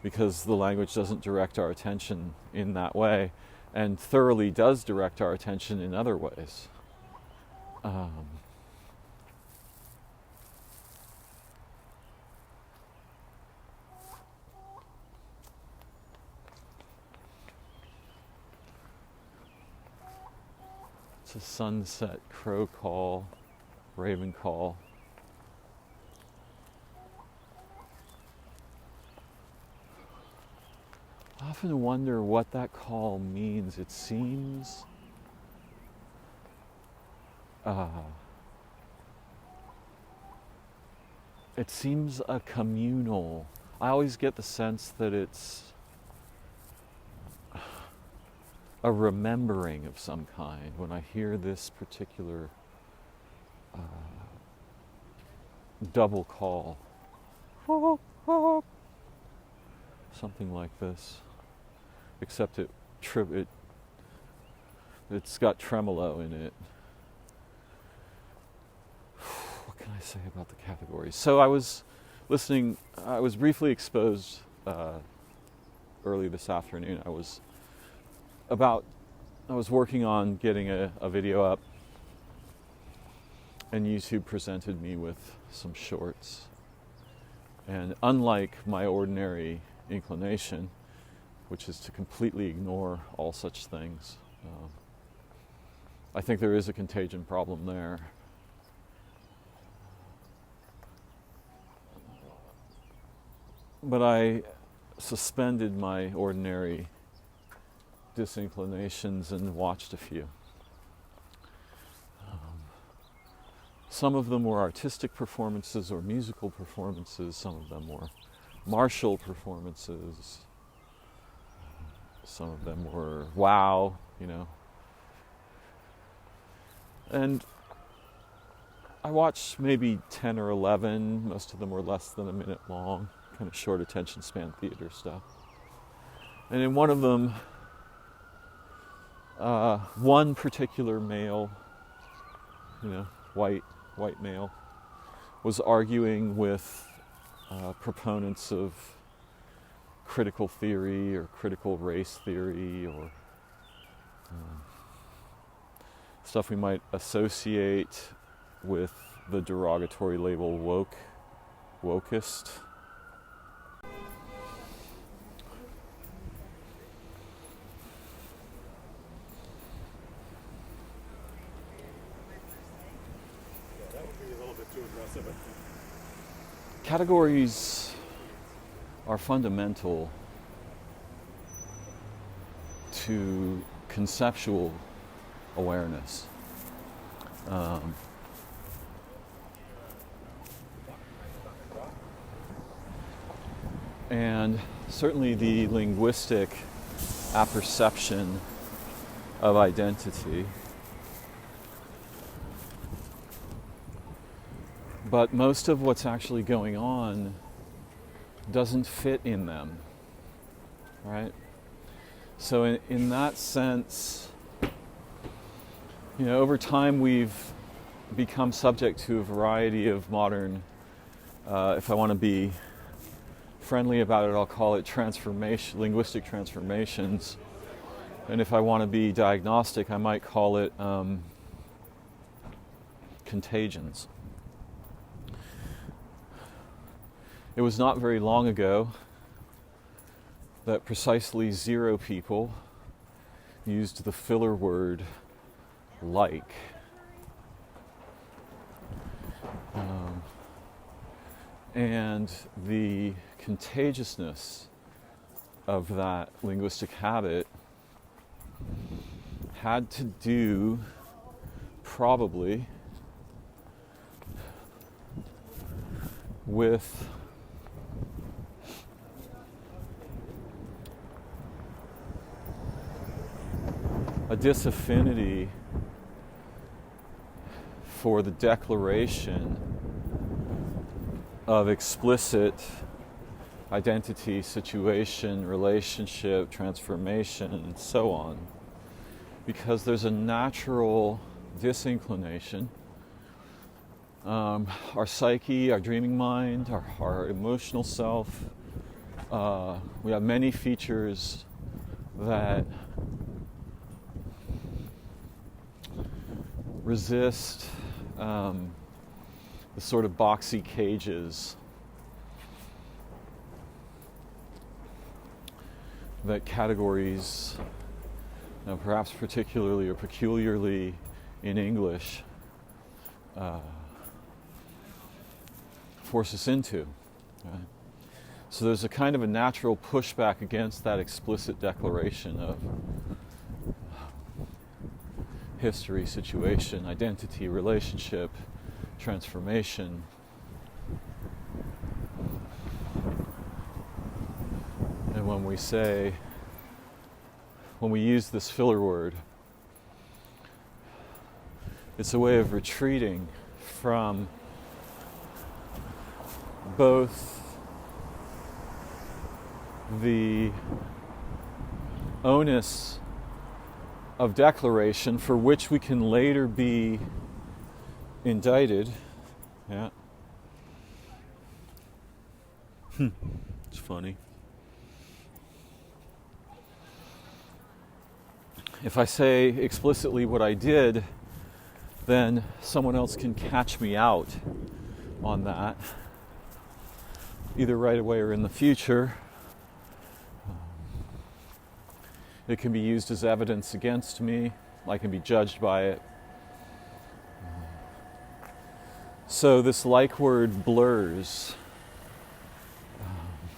because the language doesn't direct our attention in that way, and thoroughly does direct our attention in other ways. It's a sunset crow call, raven call. I often wonder what that call means. It seems a communal. I always get the sense that it's a remembering of some kind when I hear this particular double call. Something like this, except it's got tremolo in it. What can I say about the categories? So I was briefly exposed early this afternoon. I was working on getting a video up, and YouTube presented me with some shorts. And unlike my ordinary inclination, which is to completely ignore all such things, I think there is a contagion problem there. But I suspended my ordinary disinclinations and watched a few. Some of them were artistic performances or musical performances. Some of them were martial performances. Some of them were wow, And I watched maybe 10 or 11. Most of them were less than a minute long, kind of short attention span theater stuff. And in one of them, one particular male, white male, was arguing with proponents of critical theory or critical race theory or stuff we might associate with the derogatory label wokeist. Categories are fundamental to conceptual awareness. And certainly the linguistic apperception of identity. But most of what's actually going on doesn't fit in them, right? So in that sense, over time we've become subject to a variety of modern, if I want to be friendly about it, I'll call it linguistic transformations. And if I want to be diagnostic, I might call it contagions. It was not very long ago that precisely 0 people used the filler word like. And the contagiousness of that linguistic habit had to do probably with a disaffinity for the declaration of explicit identity, situation, relationship, transformation, and so on. Because there's a natural disinclination. Our psyche, our dreaming mind, our emotional self, we have many features that resist the sort of boxy cages that categories, perhaps particularly or peculiarly in English force us into. Right? So there's a kind of a natural pushback against that explicit declaration of history, situation, identity, relationship, transformation. And when we use this filler word, it's a way of retreating from both the onus of declaration, for which we can later be indicted. Yeah. It's funny. If I say explicitly what I did, then someone else can catch me out on that, either right away or in the future. It can be used as evidence against me. I can be judged by it. So this like word blurs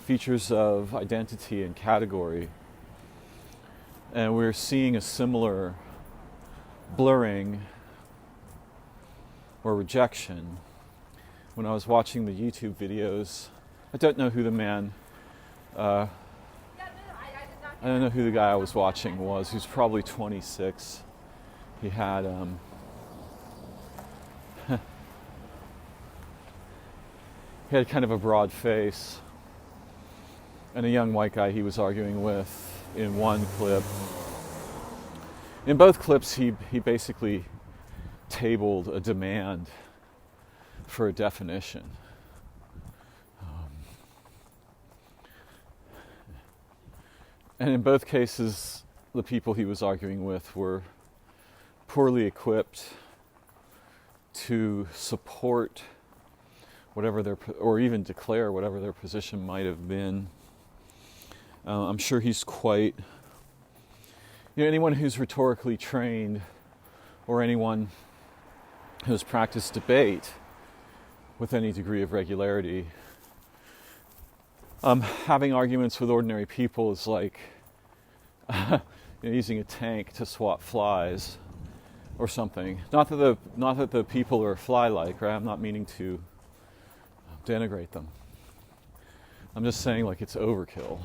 features of identity and category. And we're seeing a similar blurring or rejection. When I was watching the YouTube videos, I don't know who the man, I don't know who the guy I was watching was. He was probably 26. He had he had kind of a broad face, and a young white guy he was arguing with in one clip. In both clips, he basically tabled a demand for a definition. And in both cases, the people he was arguing with were poorly equipped to support whatever or even declare whatever their position might have been. I'm sure he's quite, anyone who's rhetorically trained or anyone who's practiced debate with any degree of regularity, having arguments with ordinary people is like using a tank to swat flies or something. Not that the people are fly-like, right? I'm not meaning to denigrate them. I'm just saying, like, it's overkill,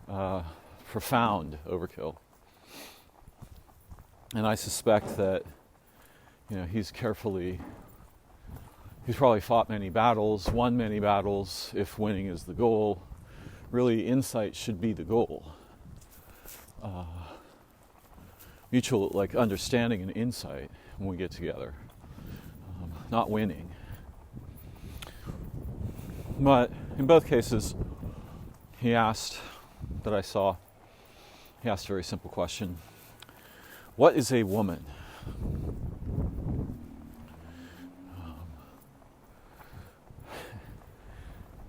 right? Profound overkill. And I suspect that, he's probably fought many battles, won many battles, if winning is the goal. Really, insight should be the goal. Mutual, understanding and insight when we get together. Not winning. But in both cases, he asked a very simple question. What is a woman?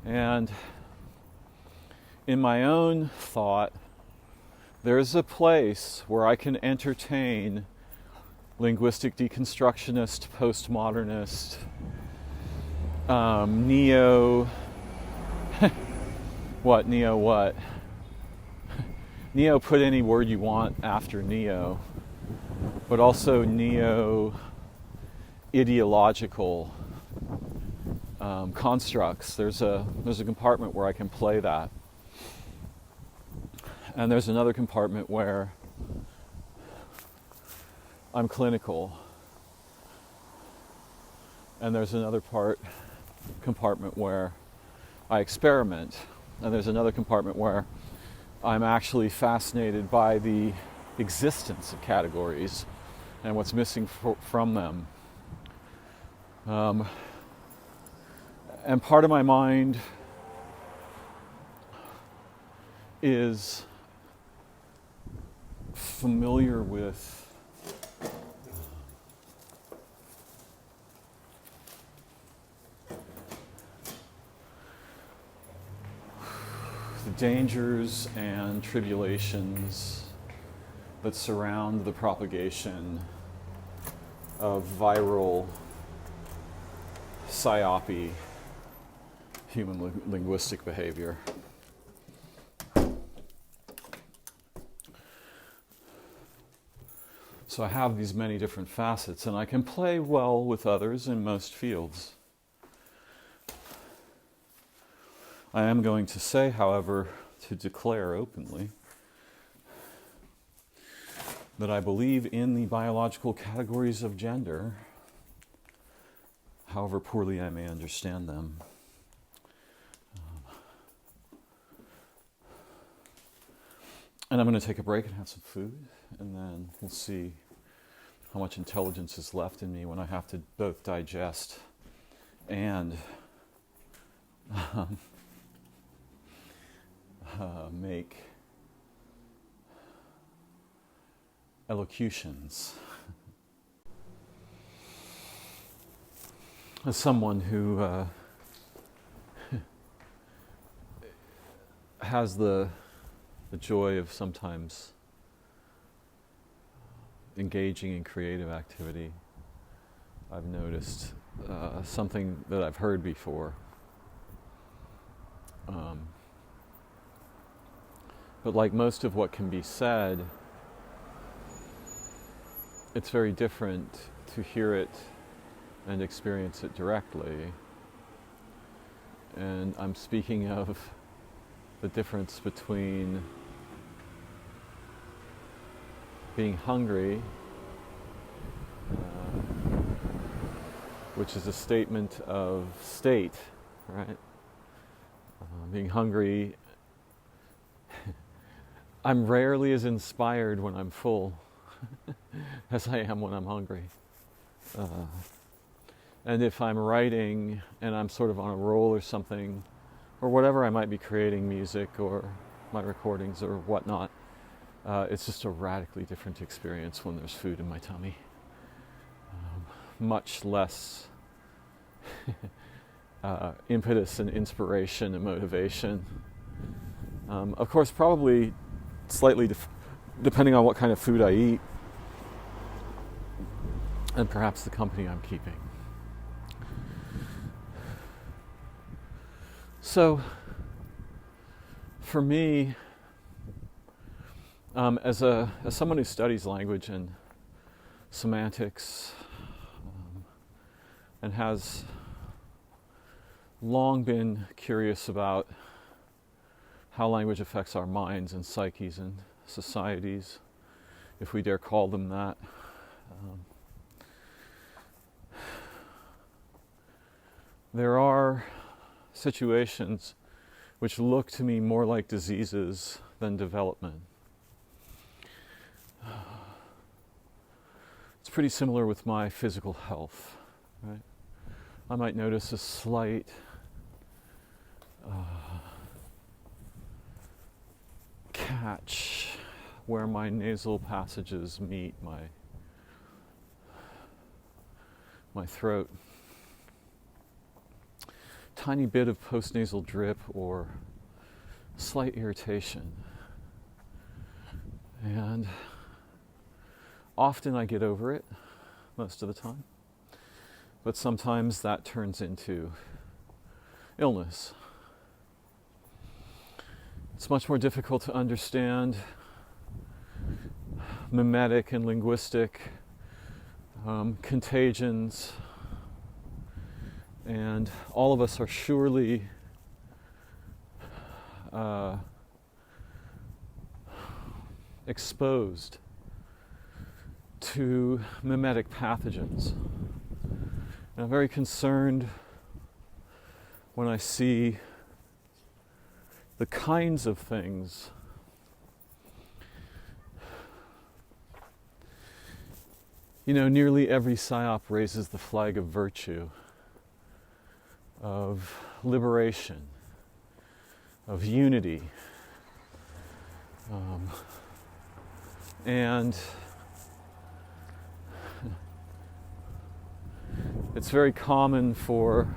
And in my own thought, there's a place where I can entertain linguistic deconstructionist, postmodernist, neo put any word you want after neo, but also neo ideological constructs. There's a compartment where I can play that, and there's another compartment where I'm clinical, and there's another compartment where I experiment, and there's another compartment where I'm actually fascinated by the existence of categories and what's missing from them. And part of my mind is familiar with the dangers and tribulations that surround the propagation of viral, psyopy human linguistic behavior. So I have these many different facets, and I can play well with others in most fields. I am going to say, however, to declare openly, that I believe in the biological categories of gender, however poorly I may understand them. And I'm going to take a break and have some food, and then we'll see how much intelligence is left in me when I have to both digest and make elocutions. As someone who has the joy of sometimes engaging in creative activity, I've noticed something that I've heard before. But like most of what can be said, it's very different to hear it and experience it directly. And I'm speaking of the difference between being hungry, which is a statement of state, right? Being hungry, I'm rarely as inspired when I'm full as I am when I'm hungry. And if I'm writing and I'm sort of on a roll or something, or whatever I might be creating, music or my recordings or whatnot, it's just a radically different experience when there's food in my tummy. Much less impetus and inspiration and motivation. Of course, probably slightly depending on what kind of food I eat and perhaps the company I'm keeping. So, for me, as someone who studies language and semantics, and has long been curious about how language affects our minds and psyches and societies, if we dare call them that, there are situations which look to me more like diseases than development. It's pretty similar with my physical health, right? I might notice a slight catch where my nasal passages meet my throat. Tiny bit of postnasal drip or slight irritation. And often I get over it, most of the time. But sometimes that turns into illness. It's much more difficult to understand mimetic and linguistic contagions. And all of us are surely exposed to mimetic pathogens. And I'm very concerned when I see the kinds of things nearly every psyop raises the flag of virtue, of liberation, of unity, and it's very common for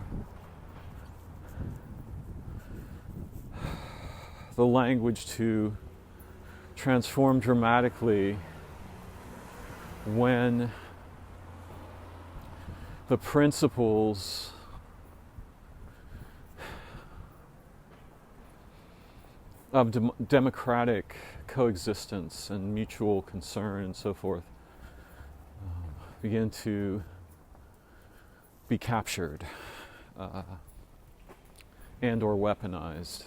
the language to transform dramatically when the principles of democratic coexistence and mutual concern and so forth begin to be captured and or weaponized.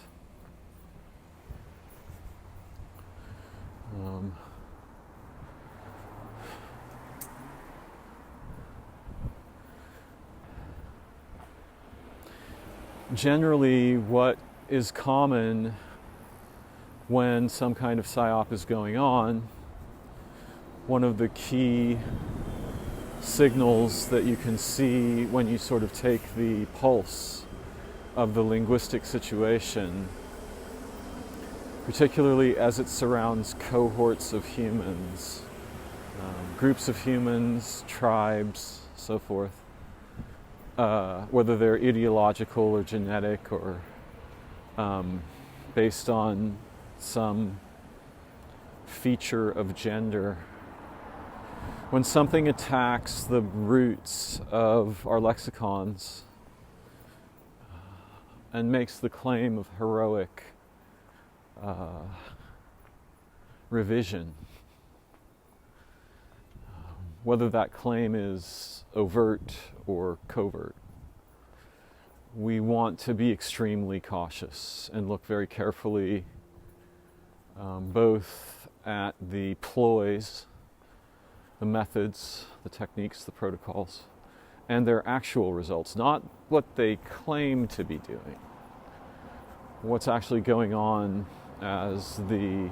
Generally, what is common when some kind of psyop is going on, one of the key signals that you can see when you sort of take the pulse of the linguistic situation, particularly as it surrounds cohorts of humans, groups of humans, tribes, so forth, whether they're ideological or genetic or based on some feature of gender. When something attacks the roots of our lexicons and makes the claim of heroic revision, whether that claim is overt or covert, we want to be extremely cautious and look very carefully both at the ploys, the methods, the techniques, the protocols, and their actual results, not what they claim to be doing, what's actually going on as the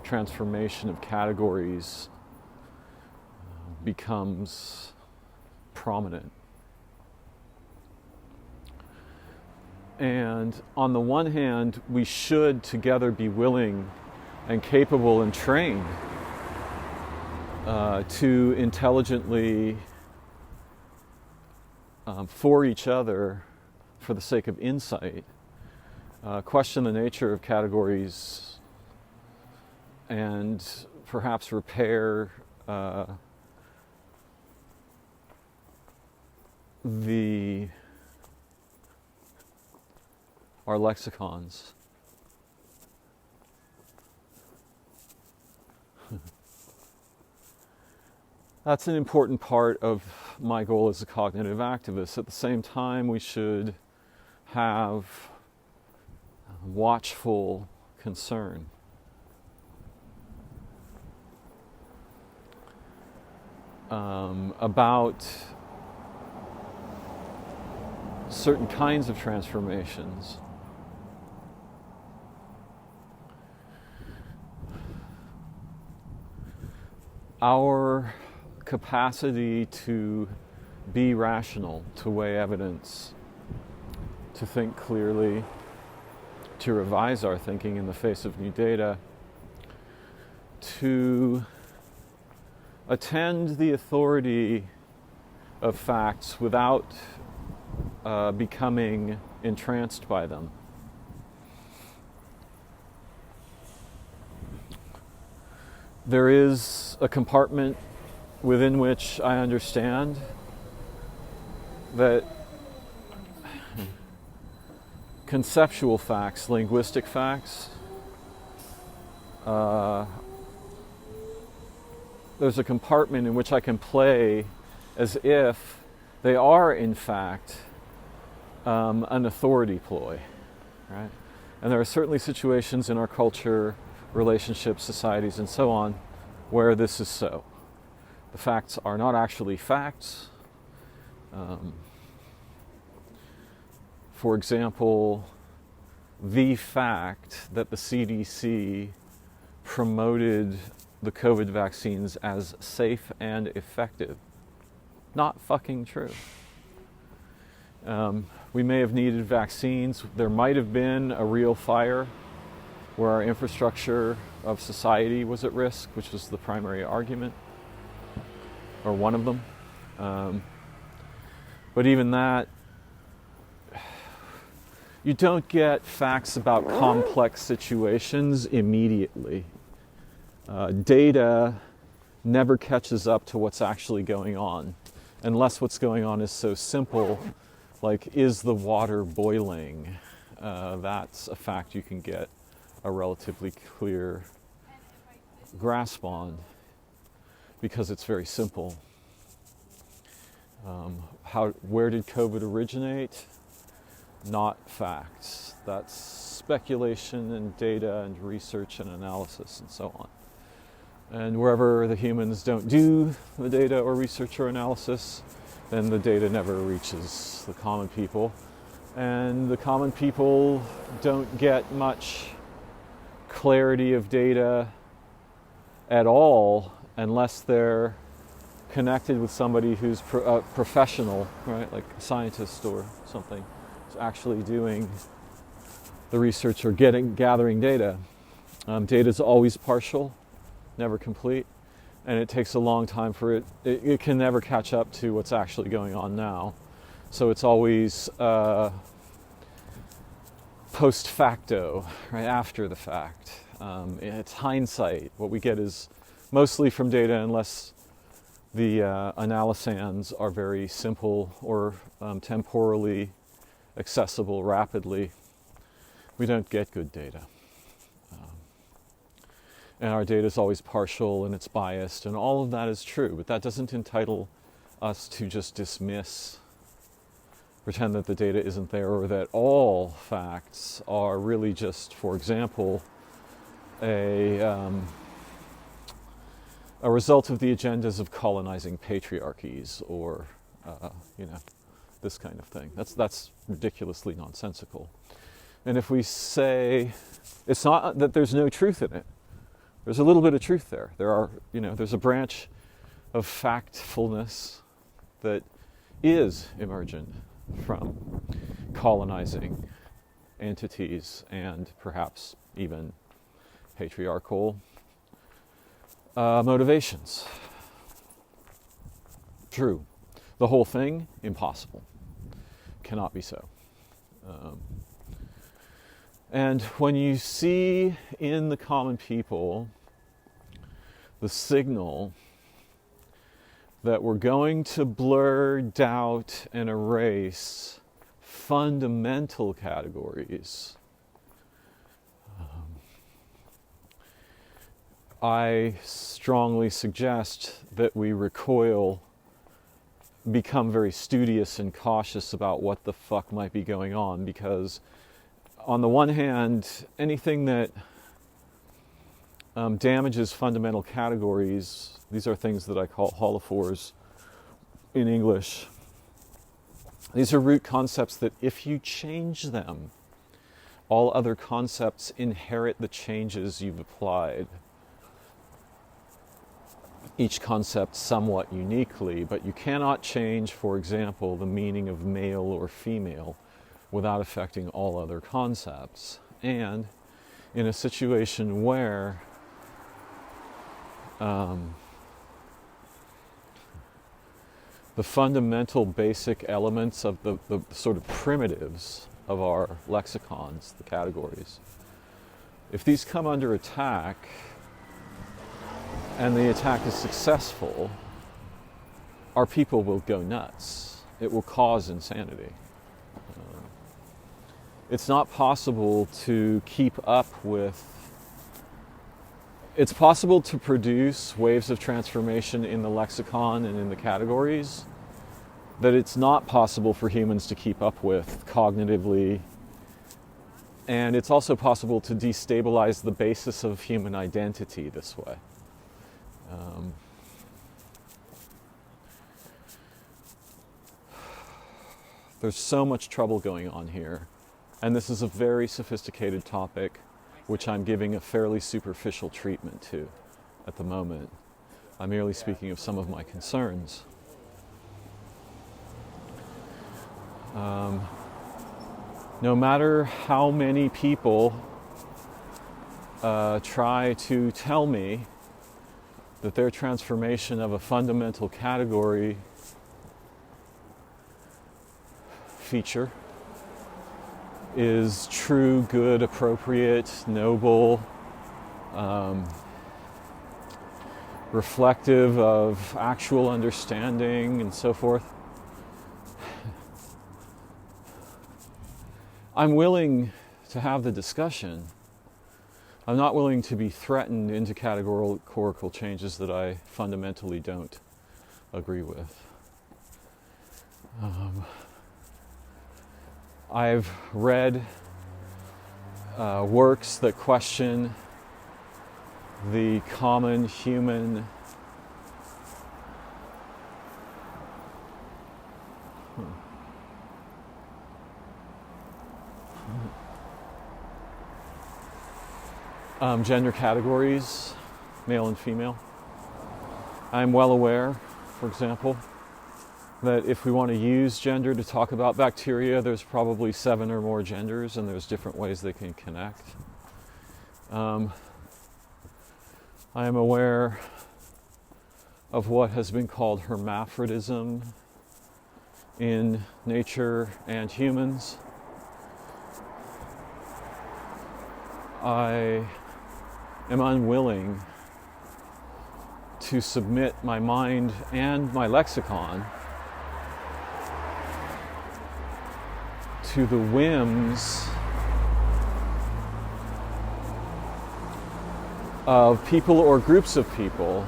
transformation of categories becomes prominent. And on the one hand, we should together be willing and capable and trained to intelligently, for each other, for the sake of insight, question the nature of categories and perhaps repair our lexicons. That's an important part of my goal as a cognitive activist. At the same time, we should have watchful concern. About certain kinds of transformations. Our capacity to be rational, to weigh evidence, to think clearly, to revise our thinking in the face of new data, to attend the authority of facts without becoming entranced by them. There is a compartment within which I understand that conceptual facts, linguistic facts, there's a compartment in which I can play as if they are in fact an authority ploy, right? And there are certainly situations in our culture, relationships, societies, and so on, where this is so. The facts are not actually facts. For example, the fact that the CDC promoted the COVID vaccines as safe and effective. Not fucking true. We may have needed vaccines. There might have been a real fire where our infrastructure of society was at risk, which was the primary argument, or one of them. But even that, you don't get facts about complex situations immediately. Data never catches up to what's actually going on. unless what's going on is so simple, like, is the water boiling? That's a fact you can get a relatively clear grasp on because it's very simple. Where did COVID originate? Not facts. That's speculation and data and research and analysis and so on. And wherever the humans don't do the data or research or analysis, then the data never reaches the common people. And the common people don't get much clarity of data at all unless they're connected with somebody who's professional, right, like a scientist or something, who's actually doing the research or gathering data. Data is always partial, never complete, and it takes a long time for it can never catch up to what's actually going on now. So it's always post facto, right, after the fact. It's hindsight. What we get is mostly from data, unless the analysands are very simple or temporally accessible rapidly. We don't get good data. And our data is always partial and it's biased, and all of that is true, but that doesn't entitle us to just pretend that the data isn't there, or that all facts are really just, for example, a result of the agendas of colonizing patriarchies, or this kind of thing. That's ridiculously nonsensical. And if we say it's not that there's no truth in it, there's a little bit of truth there. There's a branch of factfulness that is emergent from colonizing entities and perhaps even patriarchal motivations. True. The whole thing, impossible. Cannot be so. And when you see in the common people the signal that we're going to blur, doubt, and erase fundamental categories, I strongly suggest that we recoil, become very studious and cautious about what the fuck might be going on, because on the one hand, anything that damages fundamental categories, these are things that I call holophores in English. These are root concepts that if you change them, all other concepts inherit the changes you've applied. Each concept somewhat uniquely, but you cannot change, for example, the meaning of male or female without affecting all other concepts. And in a situation where the fundamental basic elements of the sort of primitives of our lexicons, the categories, if these come under attack and the attack is successful, our people will go nuts. It will cause insanity. It's not possible to keep up with. It's possible to produce waves of transformation in the lexicon and in the categories that it's not possible for humans to keep up with cognitively. And it's also possible to destabilize the basis of human identity this way. There's so much trouble going on here. And this is a very sophisticated topic, which I'm giving a fairly superficial treatment to at the moment. I'm merely speaking of some of my concerns. No matter how many people try to tell me that their transformation of a fundamental category feature is true, good, appropriate, noble, reflective of actual understanding and so forth. I'm willing to have the discussion. I'm not willing to be threatened into categorical changes that I fundamentally don't agree with. I've read works that question the common human gender categories, male and female. I'm well aware, for example, that if we want to use gender to talk about bacteria, there's probably 7 or more genders, and there's different ways they can connect. I am aware of what has been called hermaphrodism in nature and humans. I am unwilling to submit my mind and my lexicon to the whims of people or groups of people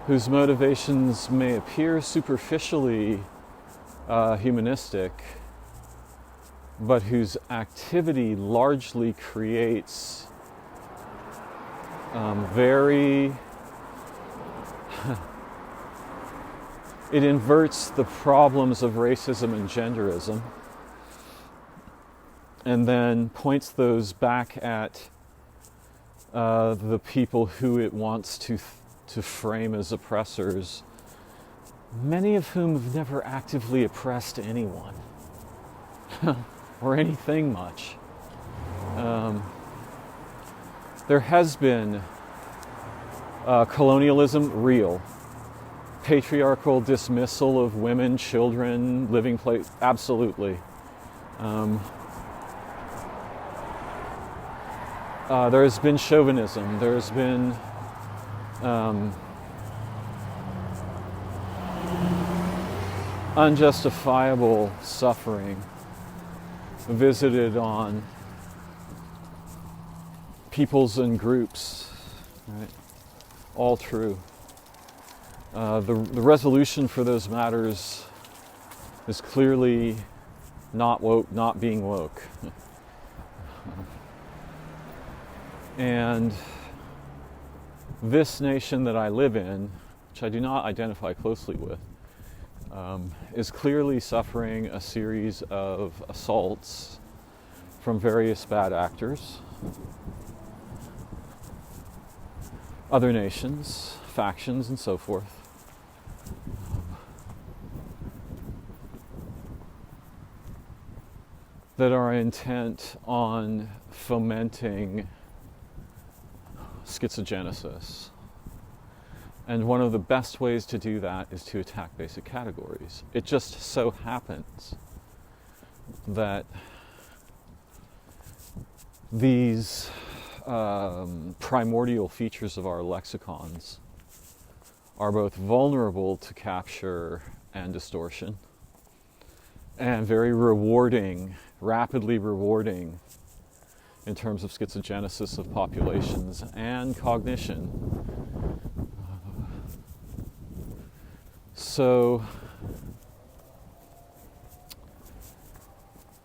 whose motivations may appear superficially humanistic, but whose activity largely creates it inverts the problems of racism and genderism, and then points those back at the people who it wants to frame as oppressors, many of whom have never actively oppressed anyone or anything much. There has been colonialism, real. Patriarchal dismissal of women, children, living place, absolutely. There has been chauvinism. There has been unjustifiable suffering visited on peoples and groups, right? All true. The resolution for those matters is clearly not woke, not being woke. And this nation that I live in, which I do not identify closely with, is clearly suffering a series of assaults from various bad actors, other nations, factions, and so forth. That are intent on fomenting schizogenesis. And one of the best ways to do that is to attack basic categories. It just so happens that these primordial features of our lexicons are both vulnerable to capture and distortion, and very rewarding, rapidly rewarding in terms of schizogenesis of populations and cognition. So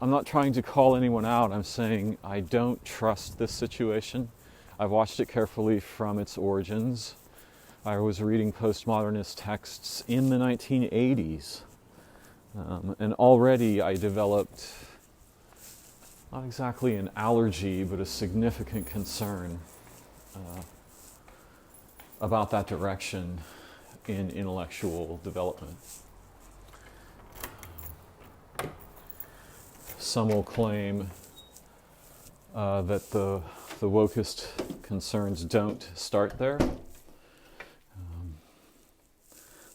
I'm not trying to call anyone out. I'm saying I don't trust this situation. I've watched it carefully from its origins. I was reading postmodernist texts in the 1980s. And already I developed not exactly an allergy, but a significant concern about that direction in intellectual development. Some will claim that the wokest concerns don't start there,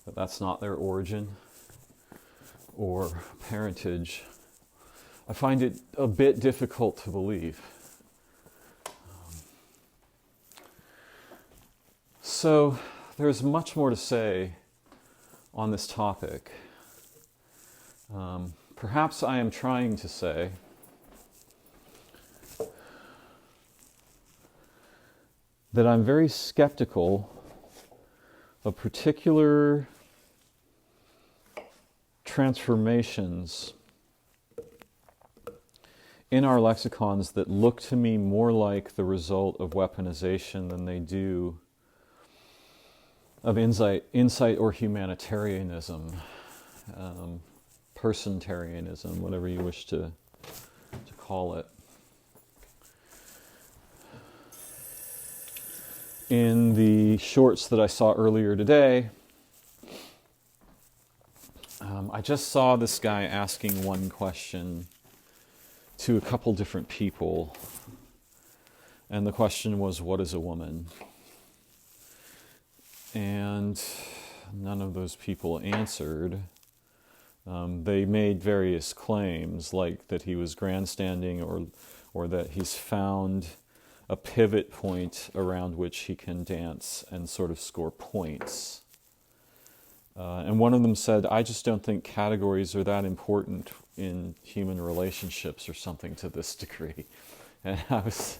that that's not their origin or parentage. I find it a bit difficult to believe. So there's much more to say on this topic. Perhaps I am trying to say that I'm very skeptical of particular transformations in our lexicons that look to me more like the result of weaponization than they do of insight or humanitarianism, personitarianism, whatever you wish to call it. In the shorts that I saw earlier today, I just saw this guy asking one question to a couple different people, and the question was, what is a woman? And none of those people answered. They made various claims, like that he was grandstanding or that he's found a pivot point around which he can dance and sort of score points. And one of them said, I just don't think categories are that important in human relationships or something to this degree. And I was,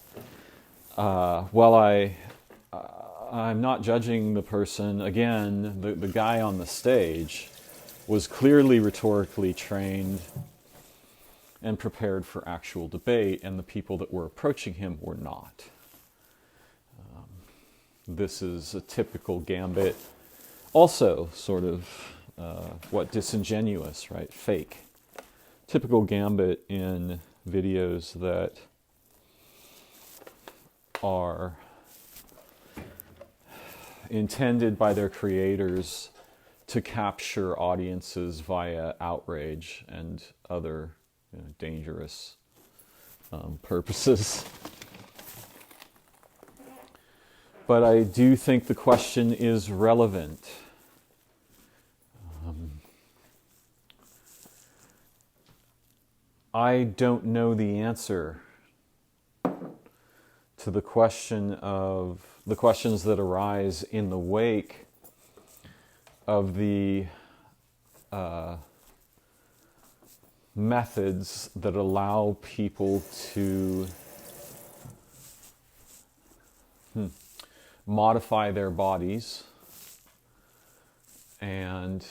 I'm not judging the person. Again, the guy on the stage was clearly rhetorically trained and prepared for actual debate, and the people that were approaching him were not. This is a typical gambit. Also, sort of, disingenuous, right? Fake. Typical gambit in videos that are intended by their creators to capture audiences via outrage and other dangerous purposes. But I do think the question is relevant. I don't know the answer to the questions that arise in the wake of the methods that allow people to modify their bodies and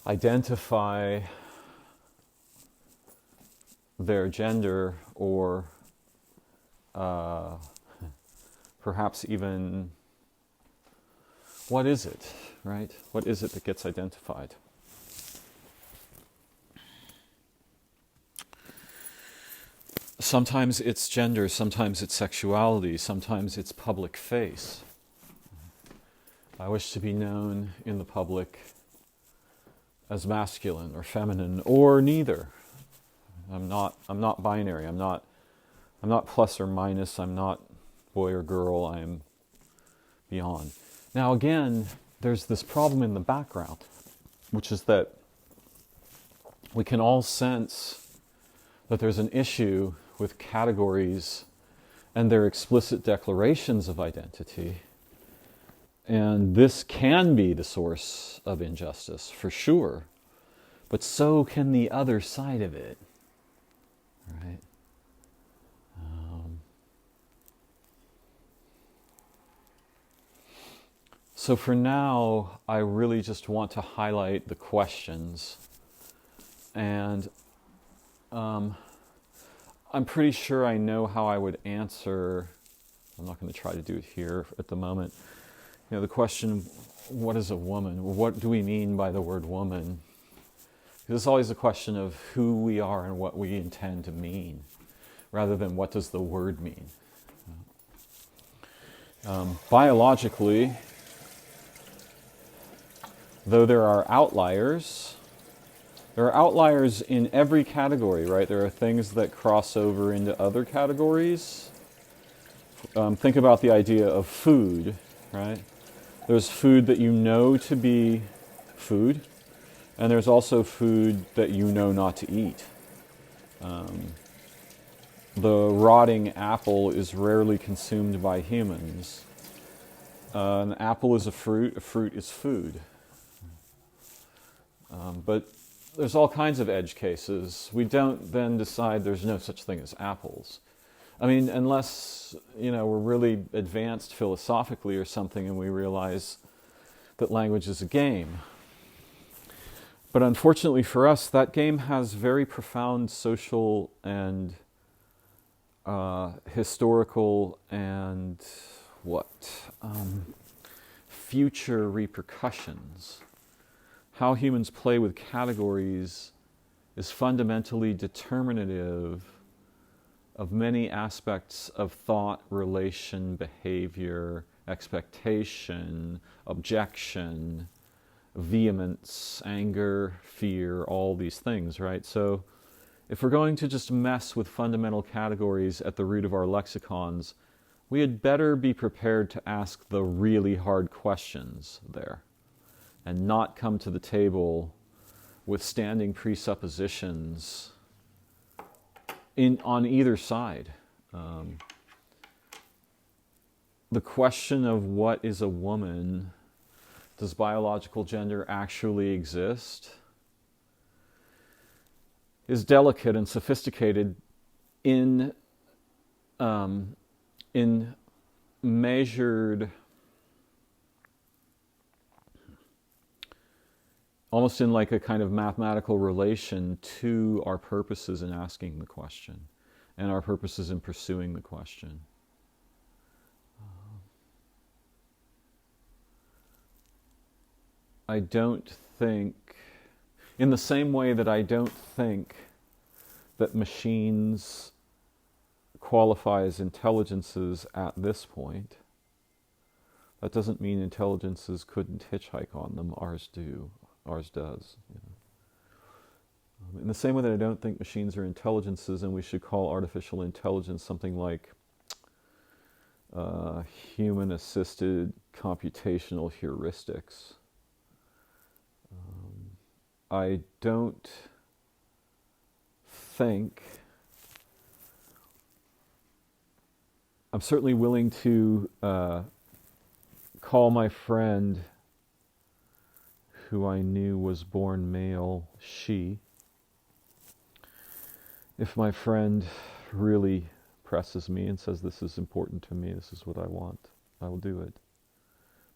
identify their gender, or perhaps even what is it, right? What is it that gets identified? Sometimes it's gender, sometimes it's sexuality, sometimes it's public face. I wish to be known in the public as masculine or feminine, or neither. I'm not binary. I'm not plus or minus. I'm not boy or girl. I am beyond. Now again, there's this problem in the background, which is that we can all sense that there's an issue with categories and their explicit declarations of identity. And this can be the source of injustice, for sure. But so can the other side of it, right? So for now, I really just want to highlight the questions. And I'm pretty sure I know how I would answer. I'm not going to try to do it here at the moment. The question, what is a woman? What do we mean by the word woman? Because it's always a question of who we are and what we intend to mean, rather than what does the word mean. Biologically, though there are outliers in every category, right? There are things that cross over into other categories. Think about the idea of food, right? There's food that you know to be food, and there's also food that you know not to eat. the rotting apple is rarely consumed by humans. An apple is a fruit is food. But there's all kinds of edge cases. We don't then decide there's no such thing as apples. I mean, unless, we're really advanced philosophically or something and we realize that language is a game. But unfortunately for us, that game has very profound social and historical and future repercussions. How humans play with categories is fundamentally determinative of many aspects of thought, relation, behavior, expectation, objection, vehemence, anger, fear, all these things, right? So if we're going to just mess with fundamental categories at the root of our lexicons, we had better be prepared to ask the really hard questions there and not come to the table with standing presuppositions on either side. The question of what is a woman, does biological gender actually exist, is delicate and sophisticated in measured, almost in like a kind of mathematical relation to our purposes in asking the question and our purposes in pursuing the question. I don't think, in the same way that I don't think that machines qualify as intelligences at this point, that doesn't mean intelligences couldn't hitchhike on them. Ours do. Ours does. In the same way that I don't think machines are intelligences and we should call artificial intelligence something like human-assisted computational heuristics. I don't think, I'm certainly willing to call my friend who I knew was born male she. If my friend really presses me and says this is important to me, this is what I want, I will do it.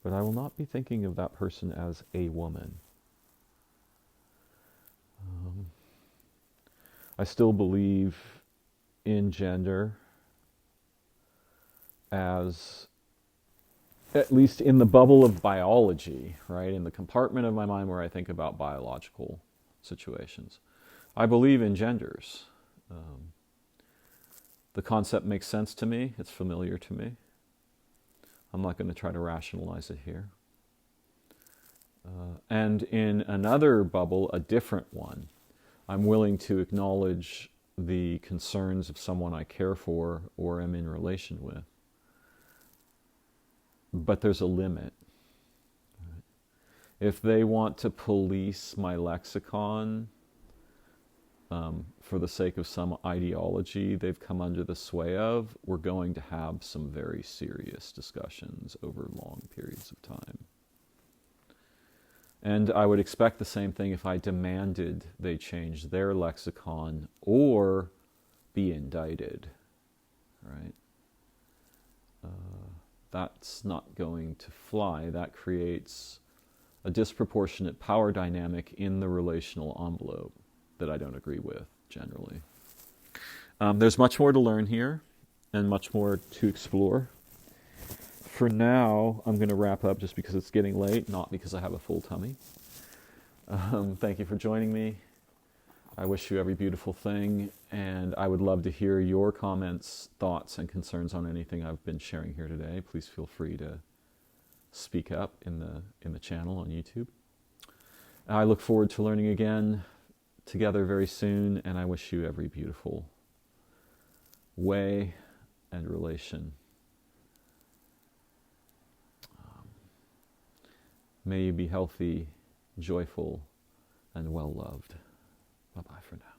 But I will not be thinking of that person as a woman. I still believe in gender as, at least in the bubble of biology, right, in the compartment of my mind where I think about biological situations. I believe in genders. The concept makes sense to me. It's familiar to me. I'm not going to try to rationalize it here. And in another bubble, a different one, I'm willing to acknowledge the concerns of someone I care for or am in relation with. But there's a limit. If they want to police my lexicon for the sake of some ideology they've come under the sway of, we're going to have some very serious discussions over long periods of time. And I would expect the same thing if I demanded they change their lexicon or be indicted, right? That's not going to fly. That creates a disproportionate power dynamic in the relational envelope that I don't agree with, generally. There's much more to learn here and much more to explore. For now, I'm going to wrap up just because it's getting late, not because I have a full tummy. Thank you for joining me. I wish you every beautiful thing, and I would love to hear your comments, thoughts, and concerns on anything I've been sharing here today. Please feel free to speak up in the channel on YouTube. I look forward to learning again together very soon, and I wish you every beautiful way and relation. May you be healthy, joyful, and well-loved. Bye-bye for now.